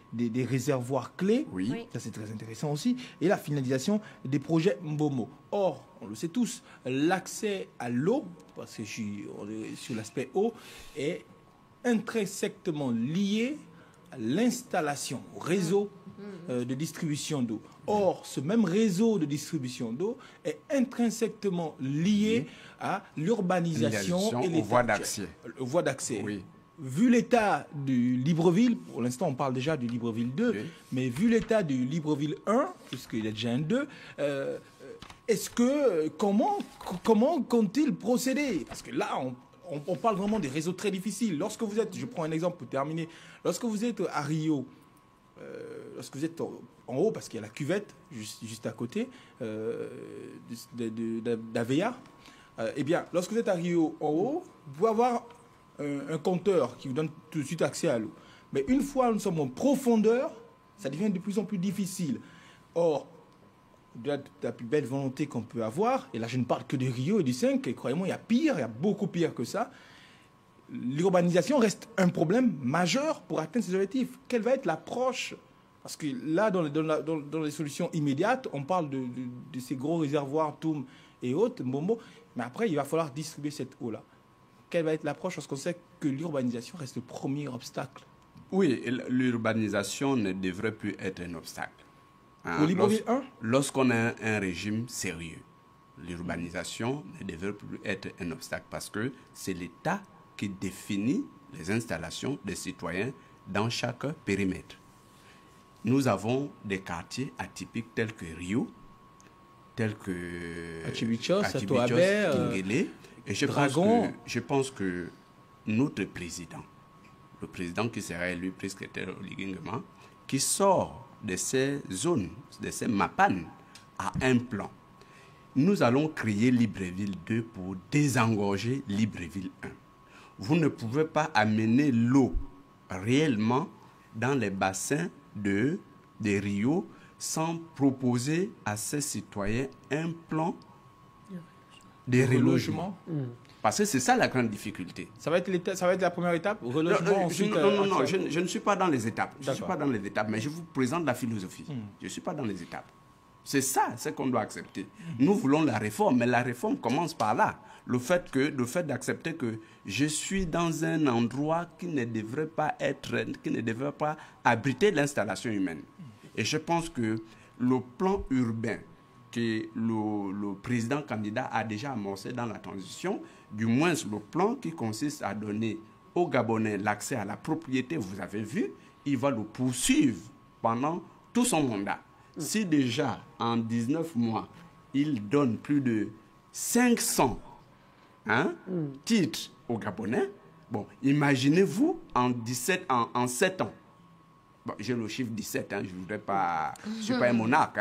réservoirs clés, ça c'est très intéressant aussi, et la finalisation des projets Mbomo. Or, on le sait tous, l'accès à l'eau, parce que on est sur l'aspect eau, est intrinsèquement lié l'installation, au réseau de distribution d'eau. Or, ce même réseau de distribution d'eau est intrinsèquement lié à l'urbanisation et les voies d'accès. Oui. Vu l'état du Libreville, pour l'instant on parle déjà du Libreville 2, mais vu l'état du Libreville 1, puisqu'il est déjà un 2, comment compte-t-il procéder? Parce que là, on parle vraiment des réseaux très difficiles. Lorsque vous êtes, je prends un exemple pour terminer, lorsque vous êtes à Rio, lorsque vous êtes en haut, parce qu'il y a la cuvette juste à côté d'Avea, eh bien, lorsque vous êtes à Rio en haut, vous pouvez avoir un compteur qui vous donne tout de suite accès à l'eau. Mais une fois nous sommes en profondeur, ça devient de plus en plus difficile. Or, de la plus belle volonté qu'on peut avoir, et là je ne parle que de Rio et du 5, et croyez-moi, il y a beaucoup pire que ça, l'urbanisation reste un problème majeur pour atteindre ces objectifs. Quelle va être l'approche? Parce que là, dans les solutions immédiates, on parle de ces gros réservoirs, Toum et autres, Momo, mais après, il va falloir distribuer cette eau-là. Quelle va être l'approche lorsqu'on sait que l'urbanisation reste le premier obstacle? Oui, l'urbanisation ne devrait plus être un obstacle. Au Libreville 1 ? Lorsqu'on a un régime sérieux, l'urbanisation ne devrait plus être un obstacle parce que c'est l'État qui définit les installations des citoyens dans chaque périmètre. nous avons des quartiers atypiques tels que Rio, tels que Achibichos, Kingele, et je pense que notre président, le président qui sera élu prescripteur Oligui Nguema, qui sort de ces zones, de ces MAPAN, a un plan. Nous allons créer Libreville 2 pour désengorger Libreville 1. Vous ne pouvez pas amener l'eau réellement dans les bassins des Rio sans proposer à ces citoyens un plan de relogement. Parce que c'est ça la grande difficulté. Ça va être la première étape, relogement, non, je ne suis pas dans les étapes. Je ne suis pas dans les étapes, mais je vous présente la philosophie. Je ne suis pas dans les étapes. C'est ça, c'est qu'on doit accepter. Nous voulons la réforme, mais la réforme commence par là. Le fait d'accepter que je suis dans un endroit qui ne devrait pas abriter l'installation humaine. Et je pense que le plan urbain que le président candidat a déjà amorcé dans la transition, du moins le plan qui consiste à donner aux Gabonais l'accès à la propriété, vous avez vu, il va le poursuivre pendant tout son mandat. Si déjà en 19 mois, il donne plus de 500 titres aux Gabonais, bon, imaginez-vous en 7 ans. Bon, j'ai le chiffre 17, je ne suis pas un monarque.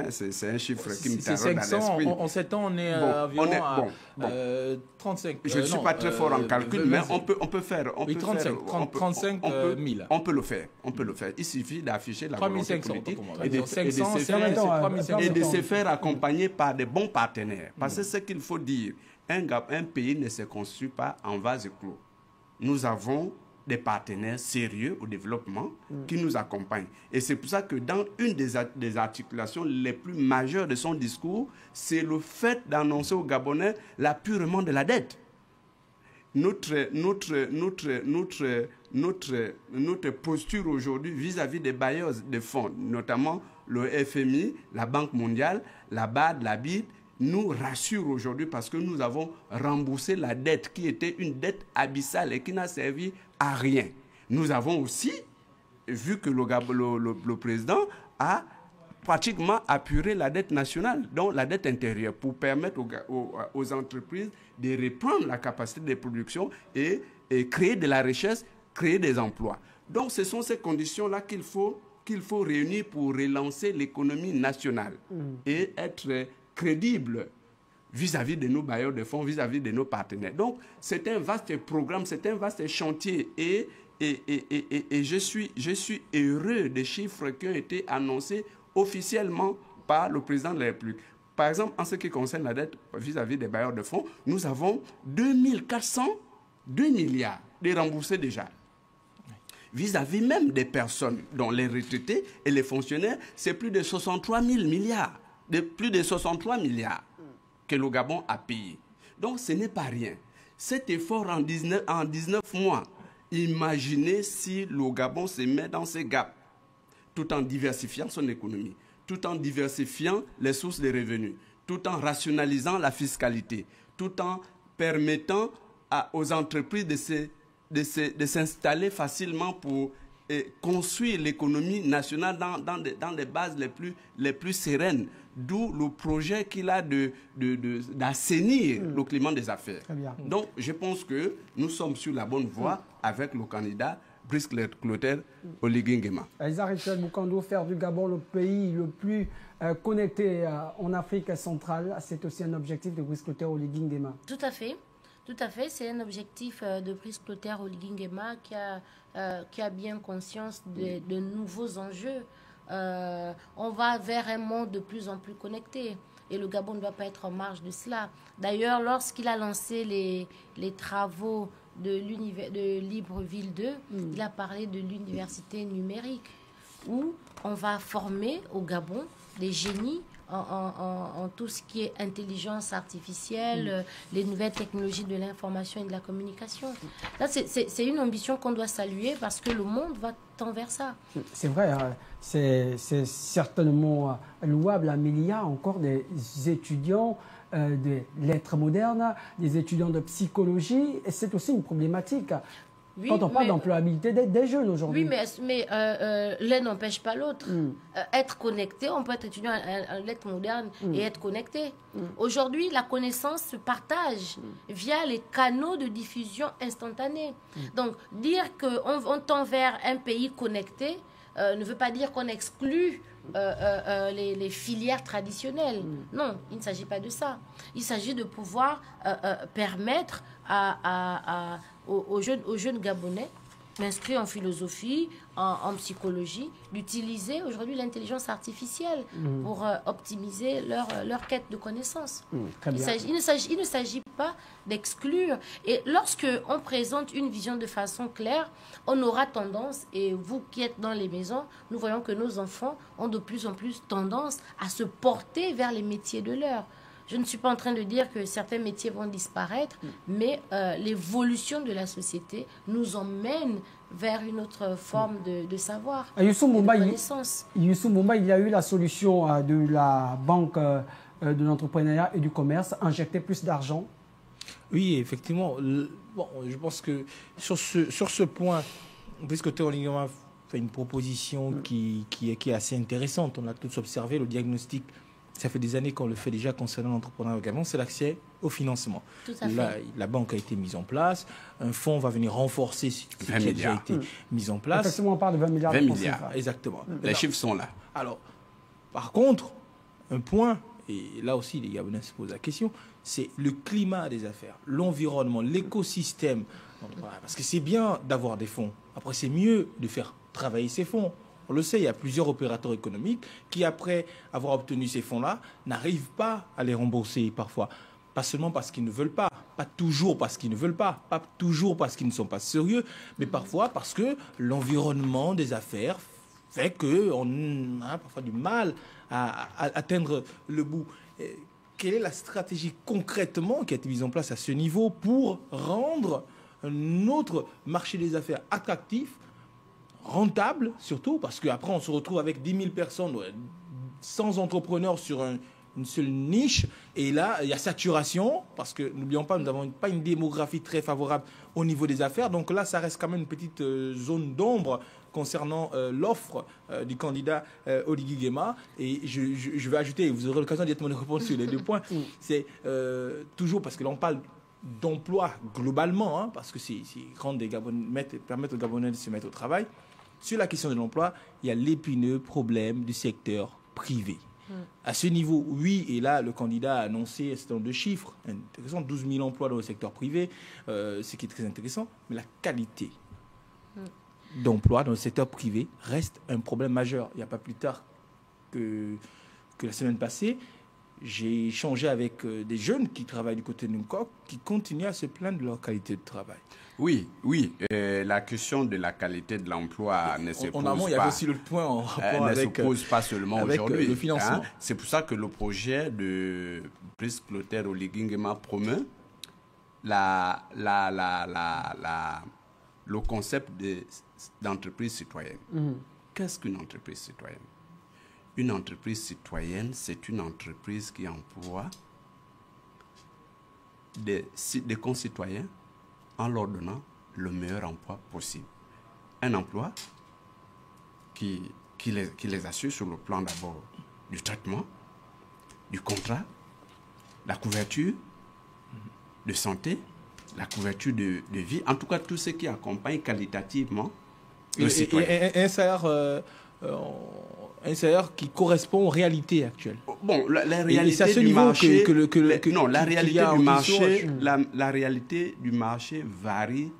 C'est un chiffre qui me taraude dans l'esprit. En 7 ans, on est environ à 35. Je ne suis pas très fort en calcul, mais on peut faire. 35 000. On peut le faire. Il suffit d'afficher la volonté politique et de se faire accompagner par de bons partenaires. Parce que ce qu'il faut dire, un pays ne se construit pas en vase clos. Nous avons des partenaires sérieux au développement qui nous accompagnent. Et c'est pour ça que dans une des articulations les plus majeures de son discours, c'est le fait d'annoncer aux Gabonais l'apurement de la dette. Notre posture aujourd'hui vis-à-vis des bailleurs de fonds, notamment le FMI, la Banque mondiale, la BAD, la BID, nous rassure aujourd'hui parce que nous avons remboursé la dette qui était une dette abyssale et qui n'a servi à rien. Nous avons aussi vu que le président a pratiquement apuré la dette nationale, donc la dette intérieure, pour permettre aux entreprises de reprendre la capacité de production et créer de la richesse, créer des emplois. Donc ce sont ces conditions-là qu'il faut réunir pour relancer l'économie nationale et être crédible vis-à-vis de nos bailleurs de fonds, vis-à-vis de nos partenaires. Donc, c'est un vaste programme, c'est un vaste chantier et je suis heureux des chiffres qui ont été annoncés officiellement par le président de la République. Par exemple, en ce qui concerne la dette vis-à-vis des bailleurs de fonds, nous avons 2 milliards de remboursés déjà. Vis-à-vis même des personnes, dont les retraités et les fonctionnaires, c'est plus de 63 000 milliards. Plus de 63 milliards que le Gabon a payé. Donc ce n'est pas rien. Cet effort en 19 mois, imaginez si le Gabon se met dans ces gaps, tout en diversifiant son économie, tout en diversifiant les sources de revenus, tout en rationalisant la fiscalité, tout en permettant aux entreprises de s'installer facilement pour construire l'économie nationale dans des bases les plus sereines. D'où le projet qu'il a d'assainir le climat des affaires. Donc, je pense que nous sommes sur la bonne voie avec le candidat Brice Clotaire Oligui Nguema. Richard Bukando, faire du Gabon le pays le plus connecté en Afrique centrale, c'est aussi un objectif de Brice Clotaire Oligui Nguema. Tout à fait. Tout à fait, c'est un objectif de Brice Clotaire Oligui Nguema qui a bien conscience de nouveaux enjeux. On va vers un monde de plus en plus connecté et le Gabon ne doit pas être en marge de cela. D'ailleurs, lorsqu'il a lancé les travaux de Libreville 2, il a parlé de l'université numérique où on va former au Gabon des génies en tout ce qui est intelligence artificielle, les nouvelles technologies de l'information et de la communication. C'est une ambition qu'on doit saluer parce que le monde va tendre vers ça. C'est vrai, c'est certainement louable, mais il y a encore des étudiants de lettres modernes, des étudiants de psychologie, et c'est aussi une problématique. Oui, quand on parle d'employabilité des jeunes aujourd'hui. Oui, mais l'un n'empêche pas l'autre. Être connecté, on peut être étudiant en lettres modernes et être connecté. Aujourd'hui, la connaissance se partage via les canaux de diffusion instantanée. Donc, dire qu'on tend vers un pays connecté ne veut pas dire qu'on exclut les filières traditionnelles. Non, il ne s'agit pas de ça. Il s'agit de pouvoir permettre aux jeunes Gabonais inscrits en philosophie, en psychologie, d'utiliser aujourd'hui l'intelligence artificielle pour optimiser leur quête de connaissances. Très bien. Il ne s'agit pas d'exclure. Et lorsque on présente une vision de façon claire, on aura tendance, et vous qui êtes dans les maisons, nous voyons que nos enfants ont de plus en plus tendance à se porter vers les métiers de l'heure. Je ne suis pas en train de dire que certains métiers vont disparaître, mais l'évolution de la société nous emmène vers une autre forme de savoir, Youssou de Moumba, connaissance. Youssou Moumba, il y a eu la solution de la Banque de l'entrepreneuriat et du commerce, injecter plus d'argent. Oui, effectivement. Bon, je pense que sur ce point, puisque Théo Lingema fait une proposition qui est assez intéressante, on a tous observé le diagnostic. Ça fait des années qu'on le fait déjà concernant l'entrepreneuriat au Gabon, c'est l'accès au financement. Tout à fait. La banque a été mise en place, un fonds va venir renforcer ce qui a déjà été mis en place. Effectivement, on parle de 20 milliards. 20 de francs milliards. CFA. Exactement. Les chiffres sont là. Alors, par contre, un point, et là aussi les Gabonais se posent la question, c'est le climat des affaires, l'environnement, l'écosystème. Parce que c'est bien d'avoir des fonds. Après, c'est mieux de faire travailler ces fonds. On le sait, il y a plusieurs opérateurs économiques qui, après avoir obtenu ces fonds-là, n'arrivent pas à les rembourser parfois. Pas seulement parce qu'ils ne veulent pas toujours parce qu'ils ne veulent pas toujours parce qu'ils ne sont pas sérieux, mais parfois parce que l'environnement des affaires fait qu'on a parfois du mal à atteindre le bout. Quelle est la stratégie concrètement qui a été mise en place à ce niveau pour rendre notre marché des affaires attractif, rentable surtout, parce qu'après on se retrouve avec 10 000 personnes, 100 entrepreneurs sur une seule niche, et là il y a saturation, parce que n'oublions pas, nous n'avons pas une démographie très favorable au niveau des affaires, donc là ça reste quand même une petite zone d'ombre concernant l'offre du candidat Oligui Nguema. Et je vais ajouter, vous aurez l'occasion d'y être mon réponse sur les deux points, c'est toujours, parce que là on parle d'emploi globalement, hein, parce que c'est permettre aux Gabonais de se mettre au travail. Sur la question de l'emploi, il y a l'épineux problème du secteur privé. À ce niveau, oui, et là, le candidat a annoncé un certain nombre de chiffres intéressants, 12 000 emplois dans le secteur privé, ce qui est très intéressant, mais la qualité d'emploi dans le secteur privé reste un problème majeur. Il n'y a pas plus tard que la semaine passée, j'ai échangé avec des jeunes qui travaillent du côté de Nungkok, qui continuent à se plaindre de leur qualité de travail. Oui. La question de la qualité de l'emploi ne se pose pas. Il y avait aussi le point en rapport avec... ne se pose pas seulement aujourd'hui. Le financement. Hein? C'est pour ça que le projet de Brice Clotaire Oligui Nguema promeut le concept d'entreprise citoyenne. Qu'est-ce qu'une entreprise citoyenne? Une entreprise citoyenne, c'est une entreprise qui emploie des concitoyens en leur donnant le meilleur emploi possible. Un emploi qui les assure sur le plan d'abord du traitement, du contrat, la couverture de santé, la couverture de vie, en tout cas tout ce qui accompagne qualitativement le citoyen. Et un salaire qui correspond aux réalités actuelles. Bon, la réalité du marché, la réalité du marché varie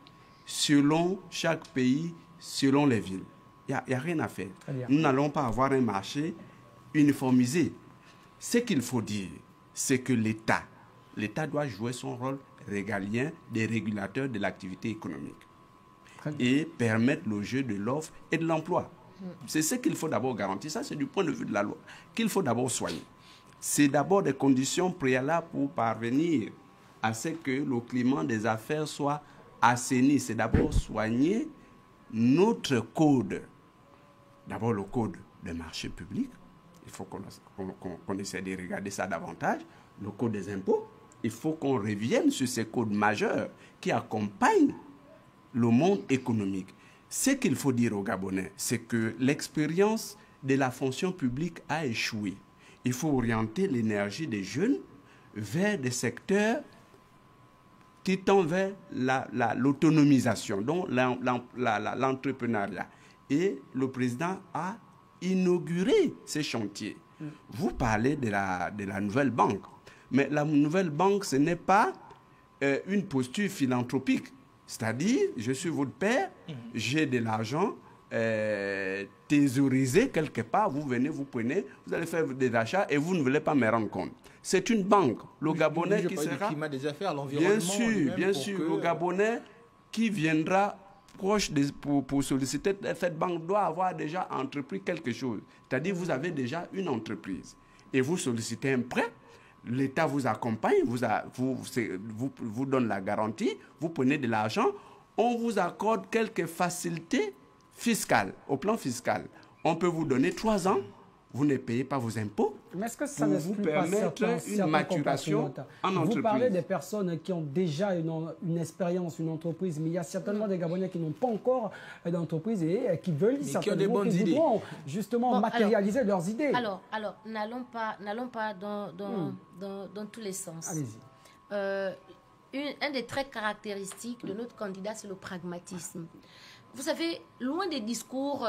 selon chaque pays, selon les villes. Il n'y a rien à faire. Nous n'allons pas avoir un marché uniformisé. Ce qu'il faut dire, c'est que l'État doit jouer son rôle régalien des régulateurs de l'activité économique et permettre le jeu de l'offre et de l'emploi. C'est ce qu'il faut d'abord garantir. Ça, c'est du point de vue de la loi qu'il faut d'abord soigner. C'est d'abord des conditions préalables pour parvenir à ce que le climat des affaires soit assaini. C'est d'abord soigner notre code. D'abord le code des marchés publics. Il faut qu'on essaie de regarder ça davantage. Le code des impôts. Il faut qu'on revienne sur ces codes majeurs qui accompagnent le monde économique. Ce qu'il faut dire aux Gabonais, c'est que l'expérience de la fonction publique a échoué. Il faut orienter l'énergie des jeunes vers des secteurs qui tendent vers l'autonomisation, donc l'entrepreneuriat. Et le président a inauguré ces chantiers. Vous parlez de la nouvelle banque, mais la nouvelle banque, ce n'est pas une posture philanthropique. C'est-à-dire, je suis votre père, j'ai de l'argent thésaurisé quelque part, vous venez, vous prenez, vous allez faire des achats et vous ne voulez pas me rendre compte. C'est une banque. Le Gabonais qui sera... Le climat des affaires, l'environnement... Bien sûr, le Gabonais qui viendra proche pour solliciter cette banque doit avoir déjà entrepris quelque chose. C'est-à-dire, vous avez déjà une entreprise et vous sollicitez un prêt. L'État vous accompagne, vous donne la garantie, vous prenez de l'argent, on vous accorde quelques facilités fiscales, au plan fiscal. On peut vous donner 3 ans, vous ne payez pas vos impôts. Mais est-ce que ça pour ne vous pas permettre une maturation en entreprise? Vous parlez des personnes qui ont déjà une expérience, une entreprise, mais il y a certainement des Gabonais qui n'ont pas encore d'entreprise et qui veulent certainement, qui voudront justement matérialiser leurs idées. Alors, n'allons pas dans tous les sens. Allez-y. Un des traits caractéristiques de notre candidat, c'est le pragmatisme. Vous savez, loin des discours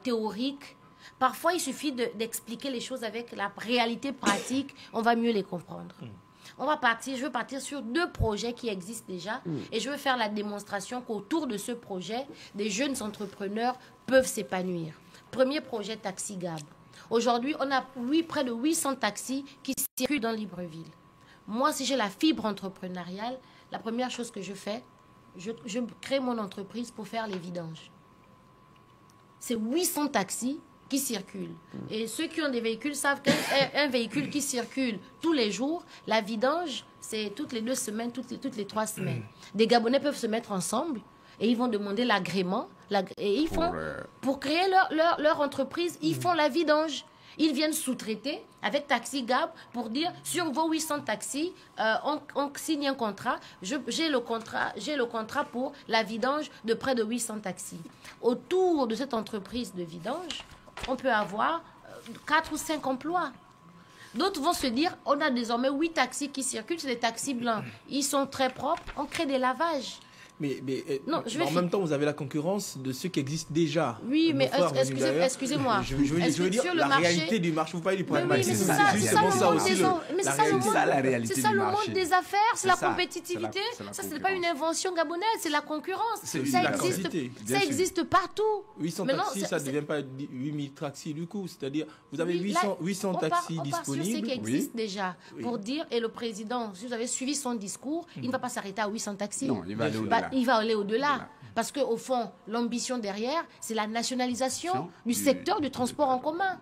théoriques, parfois il suffit d'expliquer les choses avec la réalité pratique, on va mieux les comprendre. Je veux partir sur 2 projets qui existent déjà et je veux faire la démonstration qu'autour de ce projet, des jeunes entrepreneurs peuvent s'épanouir. Premier projet, Taxi Gab. Aujourd'hui, on a près de 800 taxis qui circulent dans Libreville. Moi, si j'ai la fibre entrepreneuriale, la première chose que je fais, je crée mon entreprise pour faire les vidanges. C'est 800 taxis qui circulent. Et ceux qui ont des véhicules savent qu'un véhicule qui circule tous les jours, la vidange, c'est toutes les 2 semaines, toutes les 3 semaines. Des Gabonais peuvent se mettre ensemble et ils vont demander l'agrément. Et ils font, pour créer leur entreprise, ils font la vidange. Ils viennent sous-traiter avec Taxi Gab pour dire sur vos 800 taxis, on signe un contrat. J'ai le contrat pour la vidange de près de 800 taxis. Autour de cette entreprise de vidange, on peut avoir 4 ou 5 emplois. D'autres vont se dire, on a désormais 8 taxis qui circulent, c'est des taxis blancs. Ils sont très propres, on crée des lavages. Mais en même temps, vous avez la concurrence de ceux qui existent déjà. Oui, mais excusez-moi. Je veux dire, la réalité du marché, vous parlez du pragmatisme. C'est ça la réalité du marché. C'est ça le monde des affaires, c'est la compétitivité. Ça, ce n'est pas une invention gabonaise, c'est la concurrence. Ça existe partout. 800 taxis, ça ne devient pas 8000 taxis du coup. C'est-à-dire, vous avez 800 taxis disponibles. On parle sur ce qui existe déjà. Pour dire, et le président, si vous avez suivi son discours, il ne va pas s'arrêter à 800 taxis. Non, il va aller au-delà. Il va aller au-delà. Parce qu'au fond, l'ambition derrière, c'est la nationalisation du secteur du transport en commun.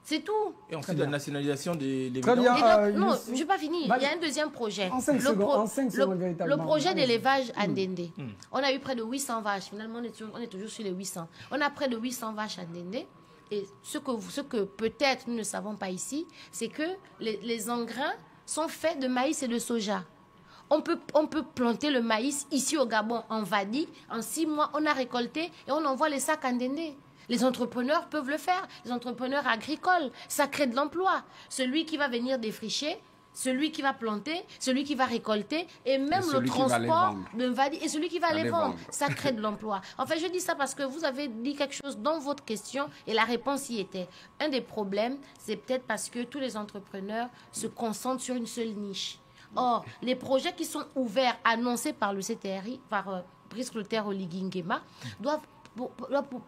C'est tout. Et ensuite, la nationalisation des vidanges. Non, je n'ai pas fini. Il y a un deuxième projet. Le projet d'élevage à Ndende. On a eu près de 800 vaches. Finalement, on est toujours sur les 800. On a près de 800 vaches à Ndende. Et ce que peut-être nous ne savons pas ici, c'est que les engrains sont faits de maïs et de soja. On peut planter le maïs ici au Gabon, en Vadi. En 6 mois, on a récolté et on envoie les sacs à Ndende. Les entrepreneurs peuvent le faire, les entrepreneurs agricoles. Ça crée de l'emploi. Celui qui va venir défricher, celui qui va planter, celui qui va récolter et même le transport de Vadi et celui qui va les vendre. Ça crée de l'emploi. Enfin, je dis ça parce que vous avez dit quelque chose dans votre question et la réponse y était. Un des problèmes, c'est peut-être parce que tous les entrepreneurs se concentrent sur une seule niche. Or, les projets qui sont ouverts, annoncés par le CTRI, par Brice Clotaire Oligui Nguema, doivent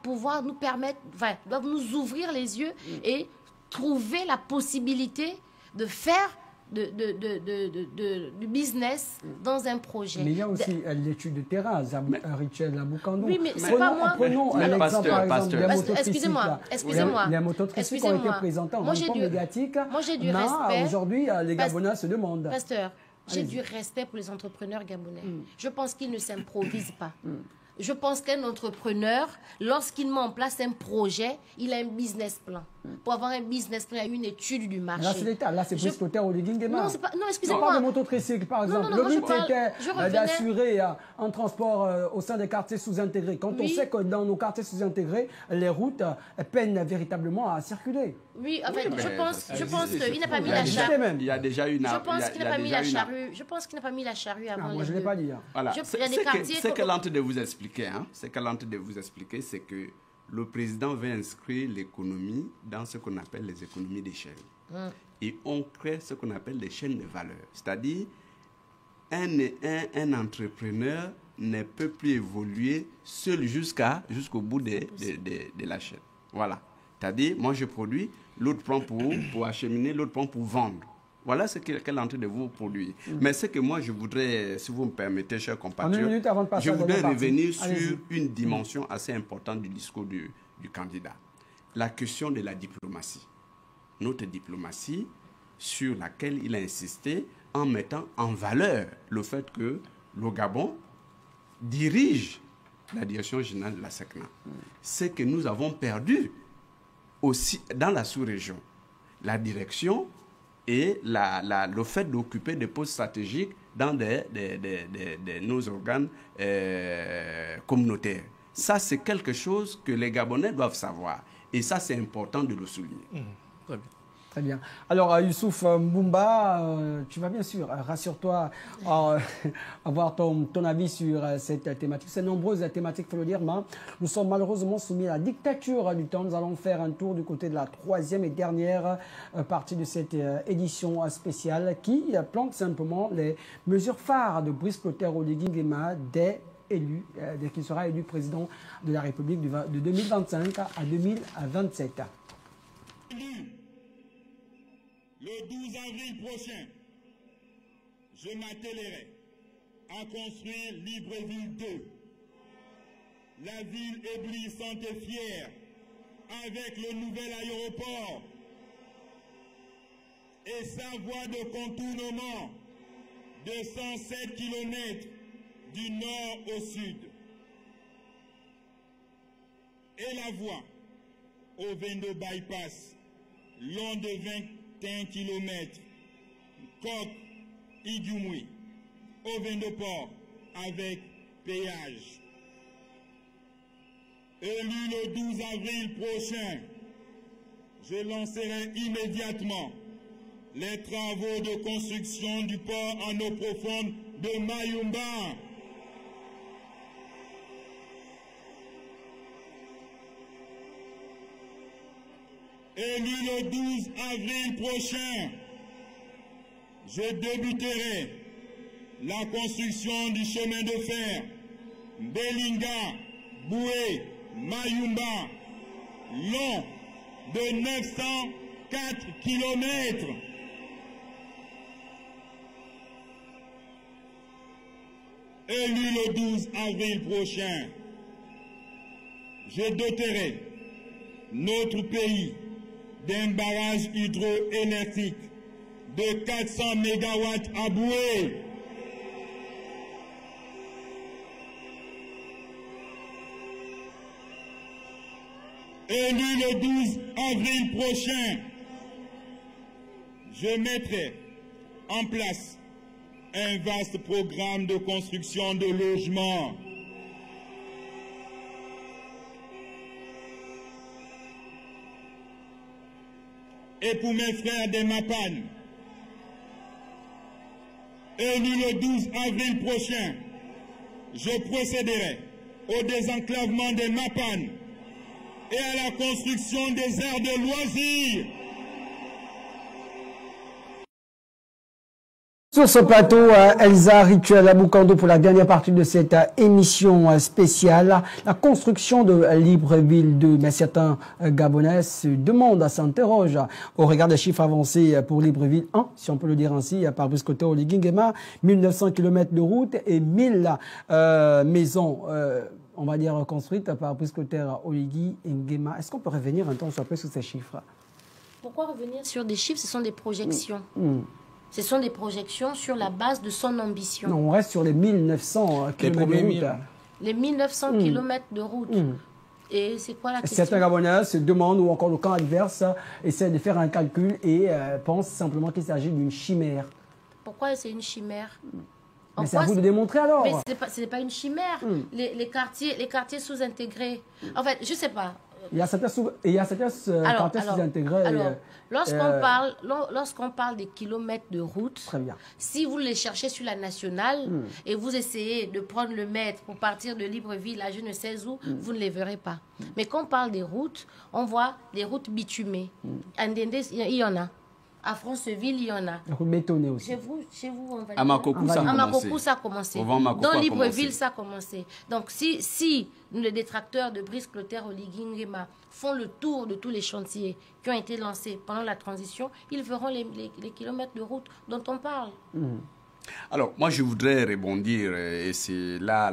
pouvoir nous permettre, doivent nous ouvrir les yeux et trouver la possibilité de faire du business dans un projet. Mais il y a aussi l'étude de terrain, Richel Aboukandou. Oui, mais c'est pas moi. Prenons l'exemple, par exemple, des mototricycles. Excusez-moi. Les mototricycles ont été présentés en rapport médiatique. Moi, j'ai du respect. Aujourd'hui, les Gabonais se demandent. Pasteur, j'ai du respect pour les entrepreneurs gabonais. Je pense qu'ils ne s'improvisent pas. Je pense qu'un entrepreneur, lorsqu'il met en place un projet, il a un business plan. pour avoir un business plan, une étude du marché. Là, c'est l'État. Là, c'est Brice Clotaire Oligui Nguema. Non, c'est pas... Non, On excusez-moi. parle de mototricycle, par exemple. Non, Le moi, but, c'était d'assurer un transport au sein des quartiers sous-intégrés. Quand on sait que dans nos quartiers sous-intégrés, les routes peinent véritablement à circuler. Oui, en fait, je pense qu'il n'a pas mis Il y a la déjà- charrue. Il y a déjà une... Je pense qu'il n'a pas mis la déjà une- charrue. Je pense qu'il n'a pas mis la charrue avant. Moi, les je ne l'ai deux. pas dit. Voilà. Il y a des quartiers Ce comme- qu'elle est en train de vous expliquer, c'est que le président veut inscrire l'économie dans ce qu'on appelle les économies d'échelle. Et on crée ce qu'on appelle des chaînes de valeur. C'est-à-dire, un entrepreneur ne peut plus évoluer seul jusqu'au bout de la chaîne. Voilà. C'est-à-dire, moi je produis, l'autre prend pour acheminer, l'autre prend pour vendre. Voilà ce qu'elle est en train de vous produire. Mais ce que moi je voudrais, si vous me permettez, chers compatriotes, je voudrais revenir sur une dimension assez importante du discours du candidat. La question de la diplomatie. Notre diplomatie sur laquelle il a insisté en mettant en valeur le fait que le Gabon dirige la direction générale de la SECNA. C'est que nous avons perdu aussi dans la sous-région la direction et le fait d'occuper des postes stratégiques dans nos organes communautaires. Ça, c'est quelque chose que les Gabonais doivent savoir. Et ça, c'est important de le souligner. Très bien. Très bien. Alors, Youssouf Mboumba, tu vas bien sûr, rassure-toi, avoir ton avis sur cette thématique. C'est nombreuses thématiques, il faut le dire, mais nous sommes malheureusement soumis à la dictature du temps. Nous allons faire un tour du côté de la troisième et dernière partie de cette édition spéciale qui plante simplement les mesures phares de Brice Clotaire Oligui Nguema dès qu'il sera élu président de la République de 2025 à 2027. Le 12 avril prochain, je m'attellerai à construire Libreville 2, la ville éblouissante et fière, avec le nouvel aéroport et sa voie de contournement de 107 km du nord au sud, et la voie au Vendo Bypass, long de 21 km, Coq, Idioumouy, au Vendoport, avec péage. Élu le 12 avril prochain, je lancerai immédiatement les travaux de construction du port en eau profonde de Mayumba. Élu le 12 avril prochain, je débuterai la construction du chemin de fer Belinga, Boué, Mayumba, long de 904 km. Élu le 12 avril prochain, je doterai notre pays d'un barrage hydroélectrique de 400 MW à Boué. Élu le 12 avril prochain, je mettrai en place un vaste programme de construction de logements. Et pour mes frères des Mapan, élu le 12 avril prochain, je procéderai au désenclavement des Mapan et à la construction des aires de loisirs. Sur ce plateau, Elsa Rituel Aboukando pour la dernière partie de cette émission spéciale, la construction de Libreville 2. Mais certains Gabonais se demandent, s'interrogent au regard des chiffres avancés pour Libreville 1, si on peut le dire ainsi, par Brice Clotaire Oligui Nguema, 1900 km de route et 1000 maisons, on va dire, construites par Brice Clotaire Oligui Nguema. Est-ce qu'on peut revenir un temps soit peu sur ces chiffres? Pourquoi revenir sur des chiffres? Ce sont des projections. Ce sont des projections sur la base de son ambition. Non, on reste sur les 1900 km de route. Les 1900 km de route. Et c'est quoi la question? Certains Gabonais se demandent, ou encore le camp adverse essaie de faire un calcul et pense simplement qu'il s'agit d'une chimère. Pourquoi c'est une chimère? Mais c'est à vous de démontrer alors. Mais ce n'est pas une chimère. Les quartiers sous-intégrés. En fait, je ne sais pas. Il y a certains quartiers sous-intégrés. Alors, lorsqu'on parle des kilomètres de route, très bien. Si vous les cherchez sur la nationale et vous essayez de prendre le mètre pour partir de Libreville à je ne sais où, vous ne les verrez pas. Mais quand on parle des routes, on voit des routes bitumées. À Ndende, il y en a. À Franceville, il y en a. Bétonné aussi. Chez vous, on va dire. À Makoko, ça a commencé. Dans Libreville, ça a commencé. Donc, si les détracteurs de Brice Clotaire Oligui font le tour de tous les chantiers qui ont été lancés pendant la transition, ils verront les kilomètres de route dont on parle. Alors, moi, je voudrais rebondir, et c'est là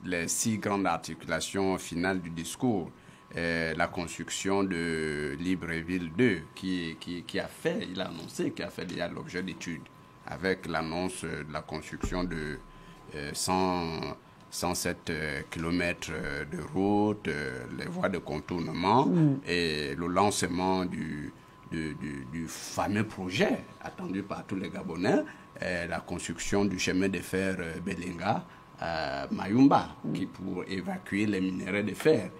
les 6 grandes articulations finales du discours. La construction de Libreville 2 qui a annoncé, qui a fait déjà l'objet d'études avec l'annonce de la construction de 107 km de route, les voies de contournement et le lancement du fameux projet attendu par tous les Gabonais, la construction du chemin de fer Belenga Mayumba qui pour évacuer les minerais de fer.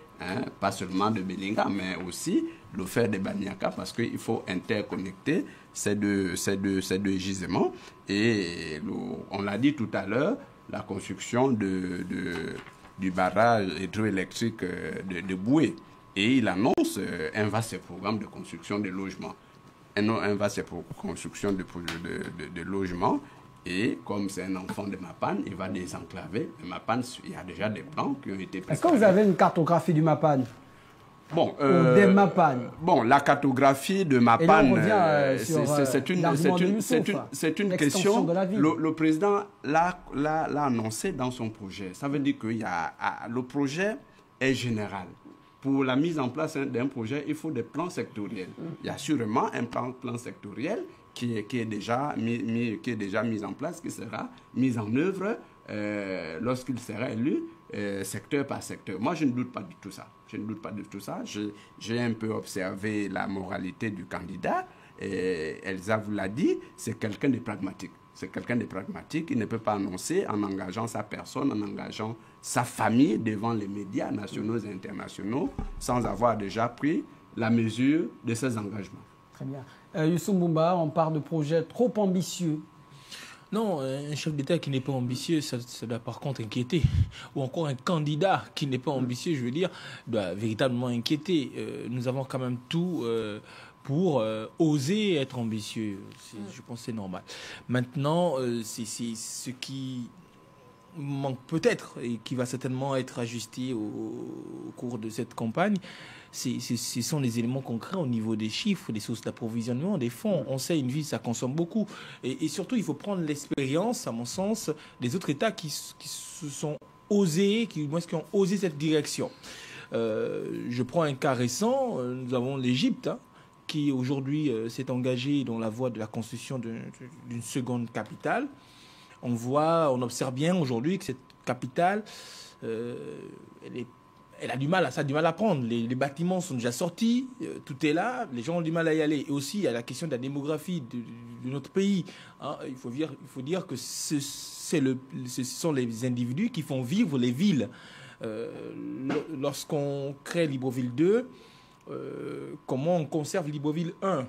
Pas seulement de Belinga, mais aussi le fer de Baniaka, parce qu'il faut interconnecter ces deux gisements. Et on l'a dit tout à l'heure, la construction du barrage hydroélectrique de Boué. Et il annonce un vaste programme de construction de logements. Un vaste construction de logements. Et comme c'est un enfant de Mapane, il va désenclaver. Le Mapane, il y a déjà des plans qui ont été préparés. Est-ce que vous avez une cartographie du Mapane? Bon, des Mapane. Bon, la cartographie de Mapane, c'est une question. Le président l'a annoncé dans son projet. Ça veut dire que le projet est général. Pour la mise en place d'un projet, il faut des plans sectoriels. Il y a sûrement un plan sectoriel qui est déjà mis en place, qui sera mis en œuvre lorsqu'il sera élu, secteur par secteur. Moi, je ne doute pas de tout ça. J'ai un peu observé la moralité du candidat. Et Elsa vous l'a dit, c'est quelqu'un de pragmatique. Il ne peut pas annoncer en engageant sa personne, en engageant sa famille devant les médias nationaux et internationaux, sans avoir déjà pris la mesure de ses engagements. Très bien. Youssou M'Boumba, on parle de projets trop ambitieux. Non, un chef d'État qui n'est pas ambitieux, ça doit par contre inquiéter. Ou encore un candidat qui n'est pas ambitieux, je veux dire, doit véritablement inquiéter. Nous avons quand même tout pour oser être ambitieux. Je pense que c'est normal. Maintenant, c'est ce qui manque peut-être et qui va certainement être ajusté au cours de cette campagne. Ce sont les éléments concrets au niveau des chiffres, des sources d'approvisionnement, des fonds. On sait, une ville, ça consomme beaucoup. Et surtout, il faut prendre l'expérience, à mon sens, des autres États qui se sont osés, qui ont osé cette direction. Je prends un cas récent. Nous avons l'Égypte, qui aujourd'hui s'est engagée dans la voie de la construction d'une seconde capitale. On observe bien aujourd'hui que cette capitale, elle a du mal à prendre. Les bâtiments sont déjà sortis, tout est là, les gens ont du mal à y aller. Et aussi, il y a la question de la démographie de notre pays. Il faut dire que ce sont les individus qui font vivre les villes. Lorsqu'on crée Libreville 2, comment on conserve Libreville 1 ?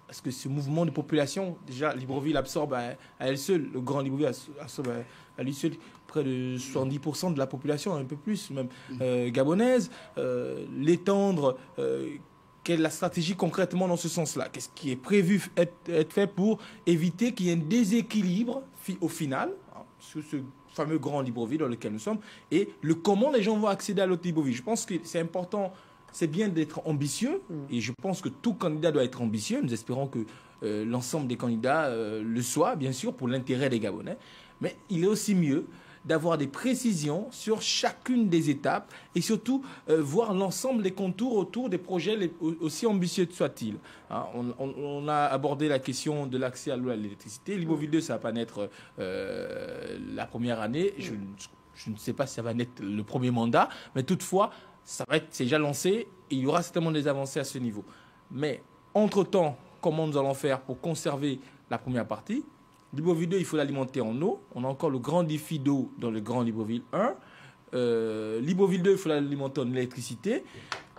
Parce que ce mouvement de population, déjà, Libreville absorbe à elle seule, le grand Libreville absorbe à lui seul près de 70% de la population, un peu plus même, gabonaise. L'étendre, quelle est la stratégie concrètement dans ce sens-là? Qu'est-ce qui est prévu être fait pour éviter qu'il y ait un déséquilibre au final, sur ce fameux grand Libreville dans lequel nous sommes, et comment les gens vont accéder à l'autre Libreville? Je pense que c'est important. C'est bien d'être ambitieux et je pense que tout candidat doit être ambitieux. Nous espérons que l'ensemble des candidats le soient, bien sûr, pour l'intérêt des Gabonais. Mais il est aussi mieux d'avoir des précisions sur chacune des étapes et surtout voir l'ensemble des contours autour des projets aussi ambitieux soient-ils. On a abordé la question de l'accès à l'eau et à l'électricité. Libreville 2, ça va pas naître la première année. Je ne sais pas si ça va être le premier mandat, mais toutefois, c'est déjà lancé et il y aura certainement des avancées à ce niveau. Mais entre-temps, comment nous allons faire pour conserver la première partie? Libreville 2, il faut l'alimenter en eau. On a encore le grand défi d'eau dans le grand Libreville 1. Libreville 2, il faut l'alimenter en électricité.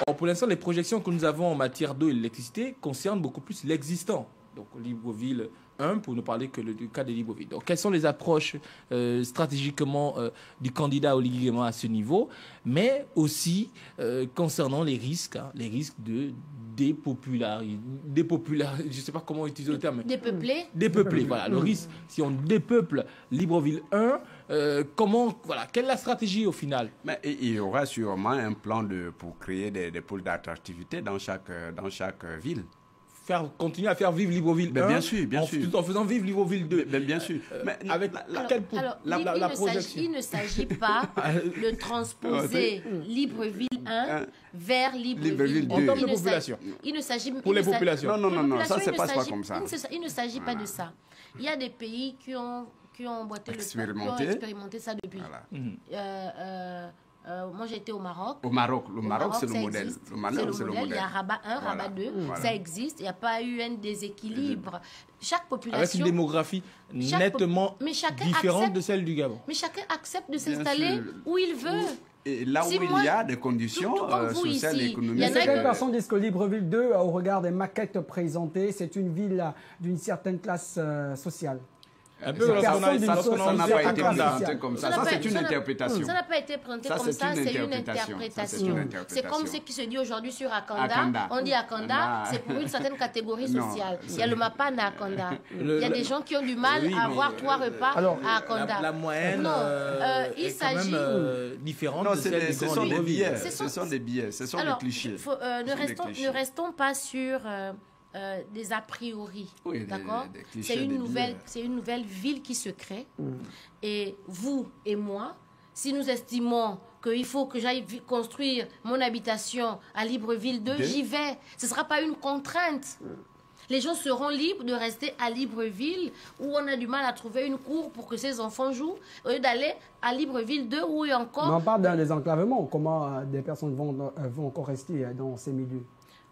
Or, pour l'instant, les projections que nous avons en matière d'eau et d'électricité concernent beaucoup plus l'existant. Donc, Libreville 1, pour ne parler que du cas de Libreville. Donc, quelles sont les approches stratégiquement du candidat Oligui Nguema à ce niveau, mais aussi concernant les risques de dépopulariser, je ne sais pas comment utiliser le terme. Dépeuplé, voilà. Le risque, si on dépeuple Libreville 1, quelle est la stratégie au final? Mais il y aura sûrement un plan pour créer des pôles d'attractivité dans chaque ville. Continuer à faire vivre Libreville 1 bien sûr. Tout en faisant vivre Libreville 2. Bien sûr. Mais avec la projection. Il ne s'agit pas de transposer Libreville 1 vers Libreville 2. En termes de population. Il ne s'agit pour les populations. Non, ça ne se passe pas comme ça. Il ne s'agit pas de ça. Il y a des pays qui ont expérimenté ça depuis. Voilà. Moi, j'ai été au Maroc. Le Maroc, c'est le modèle. Il y a Rabat 1, Rabat 2. Voilà. Ça existe. Il n'y a pas eu un déséquilibre. Chaque population... Avec une démographie nettement différente de celle du Gabon. Mais chacun accepte de s'installer où il veut. Et là où il y a des conditions sociales et économiques. Certaines personnes disent que Libreville 2, au regard des maquettes présentées, c'est une ville d'une certaine classe sociale. Un peu ça n'a pas été présenté comme ça. Ça, c'est une interprétation. Ça n'a pas été présenté comme ça, c'est une interprétation. C'est comme ce qui se dit aujourd'hui sur Akanda. On dit Akanda, c'est pour une certaine catégorie sociale. Il y a le Mapana à Akanda. Il y a des gens qui ont du mal à avoir 3 repas à Akanda. La moyenne est quand même différente de celle du grand Libreville. Ce sont des billets, ce sont des clichés. Ne restons pas sur... des a priori, d'accord? C'est une nouvelle ville qui se crée. Et vous et moi, si nous estimons qu'il faut que j'aille construire mon habitation à Libreville 2, j'y vais. Ce ne sera pas une contrainte. Les gens seront libres de rester à Libreville, où on a du mal à trouver une cour pour que ces enfants jouent, au lieu d'aller à Libreville 2, où il y a encore... Mais on parle d'un désenclavement. Comment des personnes vont encore rester dans ces milieux?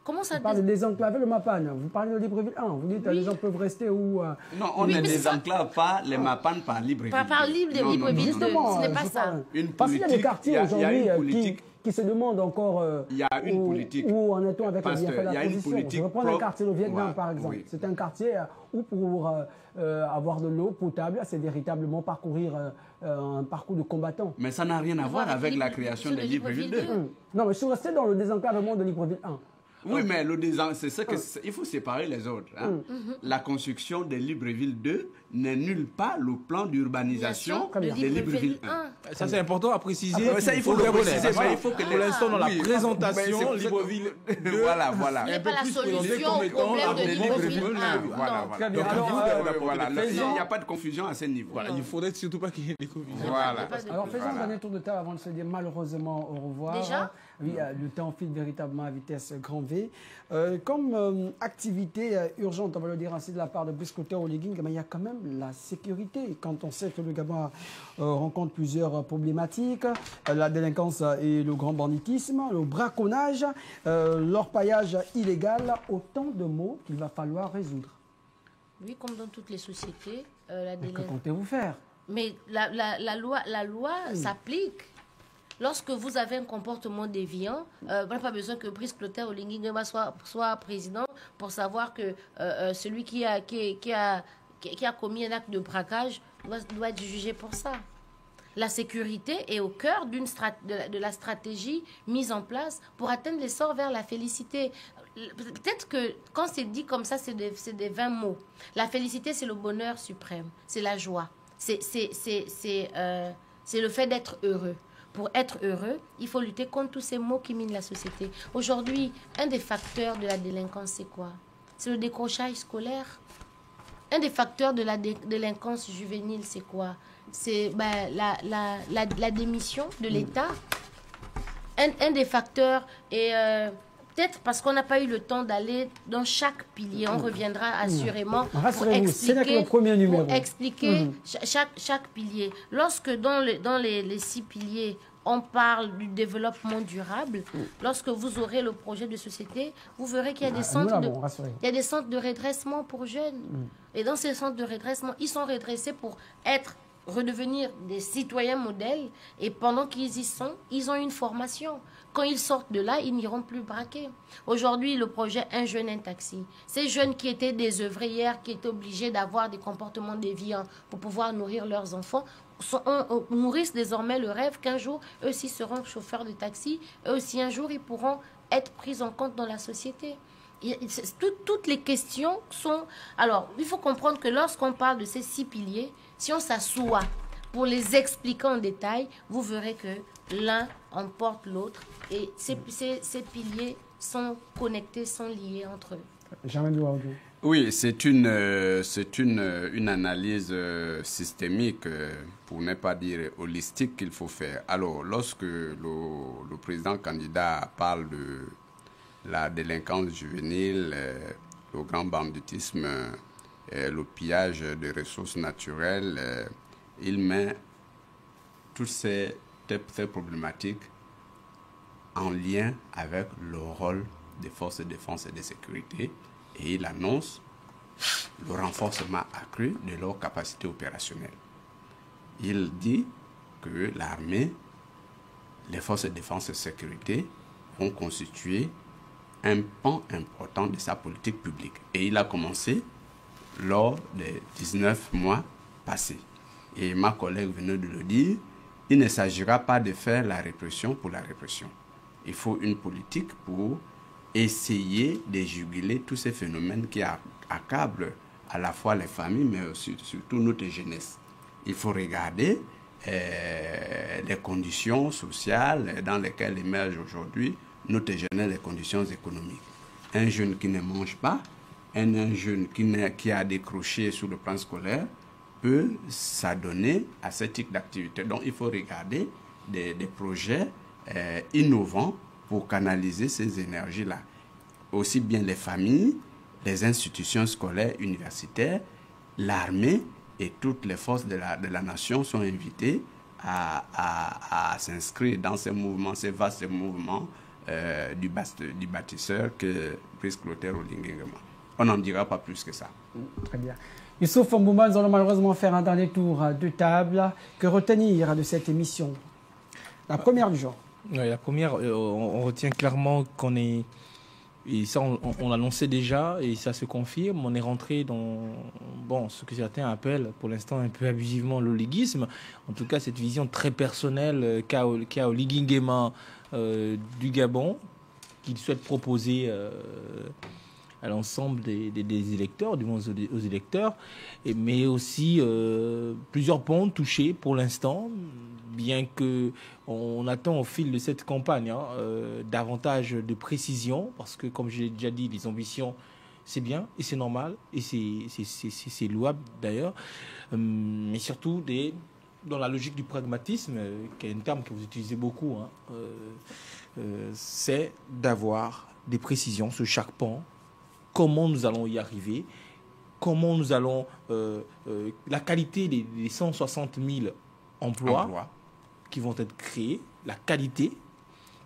Comment ça... Vous parlez de désenclaver le Mapan, vous parlez de Libreville 1, vous dites que les gens peuvent rester où... Non, on ne désenclave pas les Mapan par Libreville. Par Libreville 2, ce n'est pas ça. Parce qu'il y a des quartiers aujourd'hui qui se demandent encore il y a une politique. Où en est-on avec le bienfait de la transition. Je vais prendre un quartier au Vietnam, par exemple. Oui. C'est un quartier où pour avoir de l'eau potable, c'est véritablement parcourir un parcours de combattant. Mais ça n'a rien à voir avec la création de Libreville 2. Non, mais je suis resté dans le désenclavement de Libreville 1. Oui, mais c'est ça il faut séparer les autres. Hein. La construction de Libreville 2 n'est nulle part le plan d'urbanisation de Libreville 1. Ça, c'est important à préciser. Ça, il faut le préciser. Il faut que pour l'instant, dans la présentation, Libreville 2, voilà. Ce n'est pas la solution au problème de Libreville 1. Voilà. Il n'y a pas de confusion à ce niveau. Voilà, il ne faudrait surtout pas qu'il y ait des confusions. Voilà. Alors, faisons un dernier tour de table avant de se dire malheureusement au revoir. Déjà? Oui, le temps file véritablement à vitesse grand V. Comme activité urgente, on va le dire ainsi de la part de Brice Clotaire Oligui Nguema, il y a quand même la sécurité. Quand on sait que le Gabon rencontre plusieurs problématiques, la délinquance et le grand banditisme, le braconnage, l'orpaillage illégal, autant de maux qu'il va falloir résoudre. Oui, comme dans toutes les sociétés, que comptez-vous faire? Mais la loi s'applique. Lorsque vous avez un comportement déviant, vous n'avez pas besoin que Brice Clotaire Oligui Nguema soit président pour savoir que celui qui a commis un acte de braquage doit être jugé pour ça. La sécurité est au cœur de la stratégie mise en place pour atteindre l'essor vers la félicité. Peut-être que quand c'est dit comme ça, c'est des vains mots. La félicité, c'est le bonheur suprême, c'est la joie, c'est le fait d'être heureux. Pour être heureux, il faut lutter contre tous ces maux qui minent la société. Aujourd'hui, un des facteurs de la délinquance, c'est quoi? C'est le décrochage scolaire. Un des facteurs de la délinquance juvénile, c'est quoi? C'est la démission de l'État. Un des facteurs est peut-être parce qu'on n'a pas eu le temps d'aller dans chaque pilier. On reviendra assurément pour expliquer, pour expliquer chaque pilier. Lorsque dans les 6 piliers, on parle du développement durable, lorsque vous aurez le projet de société, vous verrez qu'il y a des centres de redressement pour jeunes. Et dans ces centres de redressement, ils sont redressés pour redevenir des citoyens modèles. Et pendant qu'ils y sont, ils ont une formation. Quand ils sortent de là, ils n'iront plus braquer. Aujourd'hui, le projet Un jeune, un taxi. Ces jeunes qui étaient désœuvrés hier, qui étaient obligés d'avoir des comportements déviants pour pouvoir nourrir leurs enfants, nourrissent désormais le rêve qu'un jour, eux aussi seront chauffeurs de taxi. Eux aussi, un jour, ils pourront être pris en compte dans la société. Toutes les questions sont... Alors, il faut comprendre que lorsqu'on parle de ces 6 piliers, si on s'assoit pour les expliquer en détail, vous verrez que l'un emporte l'autre. Et ces piliers sont connectés, sont liés entre eux. Oui, c'est une analyse systémique, pour ne pas dire holistique, qu'il faut faire. Alors, lorsque le président candidat parle de la délinquance juvénile, le grand banditisme, le pillage des ressources naturelles, il met toutes ces problématiques en lien avec le rôle des forces de défense et de sécurité, et il annonce le renforcement accru de leurs capacités opérationnelles. Il dit que l'armée, les forces de défense et de sécurité vont constituer un pan important de sa politique publique. Et il a commencé lors des 19 mois passés. Et ma collègue venait de le dire, il ne s'agira pas de faire la répression pour la répression. Il faut une politique pour essayer de juguler tous ces phénomènes qui accablent à la fois les familles, mais aussi, surtout notre jeunesse. Il faut regarder les conditions sociales dans lesquelles émergent aujourd'hui notre jeunesse, les conditions économiques. Un jeune qui ne mange pas, un jeune qui a décroché sur le plan scolaire peut s'adonner à ce type d'activité. Donc il faut regarder des projets innovants pour canaliser ces énergies-là. Aussi bien les familles, les institutions scolaires, universitaires, l'armée et toutes les forces de la nation sont invitées à s'inscrire dans ces mouvements, ces vastes mouvements du bâtisseur que Brice Clotaire Oligui Nguema. On n'en dira pas plus que ça. Très bien. Youssouf Mbouma, nous allons malheureusement faire un dernier tour de table. Que retenir de cette émission? La première du genre. Oui, la première, on retient clairement qu'on est... Et ça, on l'annonçait déjà, et ça se confirme. On est rentré dans ce que certains appellent, pour l'instant, un peu abusivement l'oliguisme. En tout cas, cette vision très personnelle qu'a Oligui Nguema du Gabon, qu'il souhaite proposer à l'ensemble des électeurs, du moins aux électeurs, mais aussi plusieurs ponts touchés pour l'instant, bien qu'on attend au fil de cette campagne davantage de précision, parce que, comme je l'ai déjà dit, les ambitions, c'est bien et c'est normal, et c'est louable d'ailleurs, mais surtout dans la logique du pragmatisme, qui est un terme que vous utilisez beaucoup, c'est d'avoir des précisions sur chaque pan. Comment nous allons y arriver, comment nous allons... la qualité des 160 000 emplois qui vont être créés, la qualité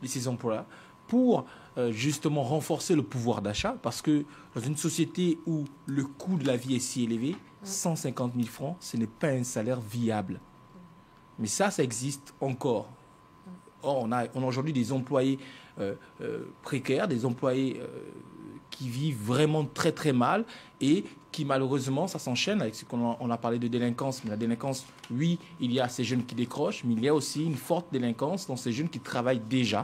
de ces emplois pour justement renforcer le pouvoir d'achat, parce que dans une société où le coût de la vie est si élevé, 150 000 francs, ce n'est pas un salaire viable. Mais ça existe encore. Or, on a aujourd'hui des employés précaires, des employés... qui vivent vraiment très très mal et qui malheureusement, ça s'enchaîne avec ce qu'on a parlé de délinquance. Mais la délinquance, oui, il y a ces jeunes qui décrochent, mais il y a aussi une forte délinquance dans ces jeunes qui travaillent déjà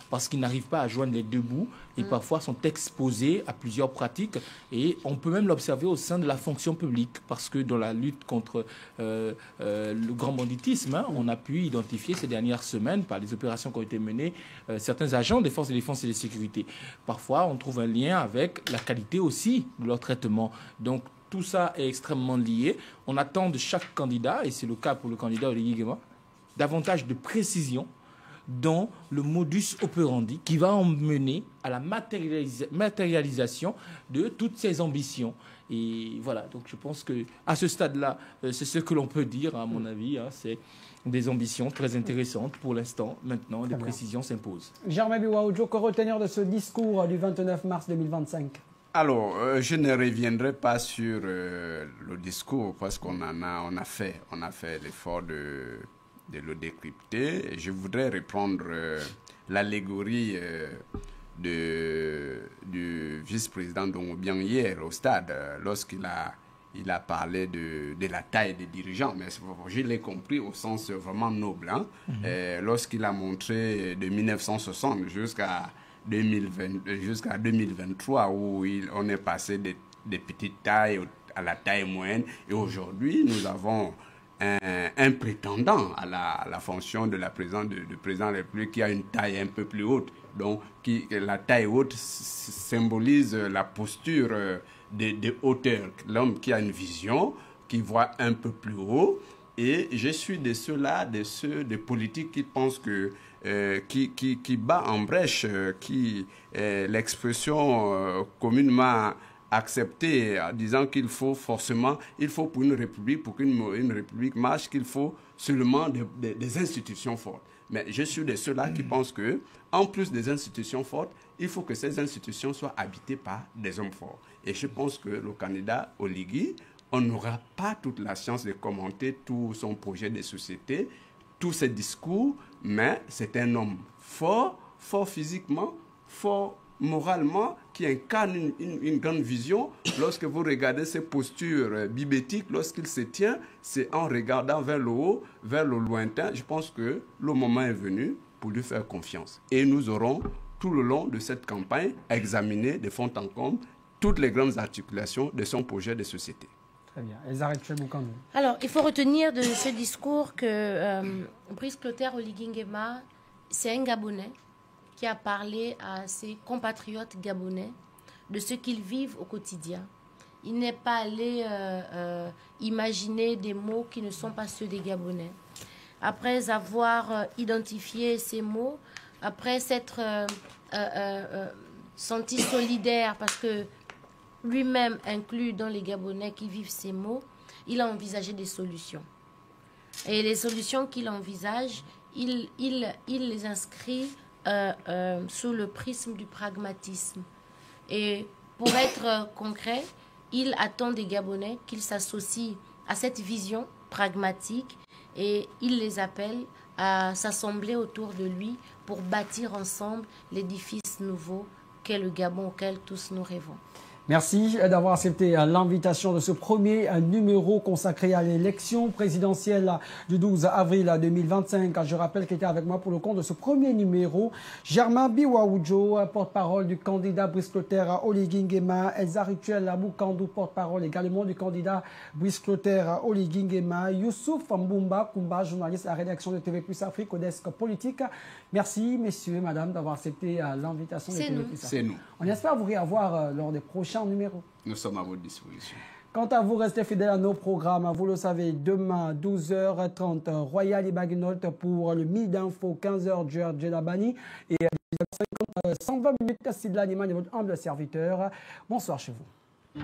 parce qu'ils n'arrivent pas à joindre les deux bouts et parfois sont exposés à plusieurs pratiques. Et on peut même l'observer au sein de la fonction publique, parce que dans la lutte contre le grand banditisme, on a pu identifier ces dernières semaines, par les opérations qui ont été menées, certains agents des forces de défense et de sécurité. Parfois, on trouve un lien avec la qualité aussi de leur traitement. Donc, tout ça est extrêmement lié. On attend de chaque candidat, et c'est le cas pour le candidat Oligui Nguema, davantage de précision dans le modus operandi qui va emmener à la matérialisation de toutes ces ambitions. Et voilà, donc je pense qu'à ce stade-là, c'est ce que l'on peut dire, à mon avis, hein, c'est des ambitions très intéressantes pour l'instant. Maintenant, des précisions s'imposent. Germain Biwa-Wadjo, que retenir de ce discours du 29 mars 2025? Alors, je ne reviendrai pas sur le discours parce qu'on a fait l'effort de le décrypter. Et je voudrais reprendre l'allégorie du vice-président Dongobian hier au stade, lorsqu'il a parlé de la taille des dirigeants. Mais je l'ai compris au sens vraiment noble. Hein? Lorsqu'il a montré de 1960 jusqu'à 2023, où on est passé des petites tailles à la taille moyenne. Et aujourd'hui, nous avons un prétendant à la fonction de président de la République qui a une taille un peu plus haute. Donc, la taille haute symbolise la posture de hauteur. L'homme qui a une vision, qui voit un peu plus haut. Et je suis de ceux-là, des politiques qui pensent que qui bat en brèche, l'expression communément acceptée, en disant qu'il faut pour une république, pour qu'une république marche, qu'il faut seulement des institutions fortes. Mais je suis de ceux-là qui pensent que, en plus des institutions fortes, il faut que ces institutions soient habitées par des hommes forts. Et je pense que le candidat Oligui, on n'aura pas toute la chance de commenter tout son projet de société, tous ses discours, mais c'est un homme fort physiquement, fort moralement, qui incarne une grande vision. Lorsque vous regardez ses postures bibétiques, lorsqu'il se tient, c'est en regardant vers le haut, vers le lointain. Je pense que le moment est venu pour lui faire confiance. Et nous aurons, tout le long de cette campagne, examiné de fond en comble toutes les grandes articulations de son projet de société. Très bien. Elzareth Chebukandou. Alors, il faut retenir de ce discours que Brice Clotaire Oligui Nguema, c'est un Gabonais qui a parlé à ses compatriotes gabonais de ce qu'ils vivent au quotidien. Il n'est pas allé imaginer des mots qui ne sont pas ceux des Gabonais. Après avoir identifié ces mots, après s'être senti solidaire parce que lui-même inclus dans les Gabonais qui vivent ces mots, il a envisagé des solutions. Et les solutions qu'il envisage, il les inscrit sous le prisme du pragmatisme. Et pour être concret, il attend des Gabonais qu'ils s'associent à cette vision pragmatique et il les appelle à s'assembler autour de lui pour bâtir ensemble l'édifice nouveau qu'est le Gabon auquel tous nous rêvons. Merci d'avoir accepté l'invitation de ce premier numéro consacré à l'élection présidentielle du 12 avril 2025. Je rappelle qu'il était avec moi pour le compte de ce premier numéro Germain Biwa-Wadjo, porte-parole du candidat Brice Clotaire Oligui Nguema, Elzareth Chebukandou, porte-parole également du candidat Brice Clotaire Oligui Nguema, Youssouf Mboumba Koumba, journaliste à la rédaction de TV Plus Afrique au desk politique. Merci, messieurs, madame, d'avoir accepté l'invitation de TV Plus Afrique. C'est nous. On espère vous revoir lors des prochains numéros. Nous sommes à votre disposition. Quant à vous, restez fidèles à nos programmes. Vous le savez, demain, 12h30, Royal et Baguenot pour le Midi Info, 15h, Djelabani. Et à 10h50, 120 minutes, Sidla Niman et votre humble serviteur. Bonsoir chez vous.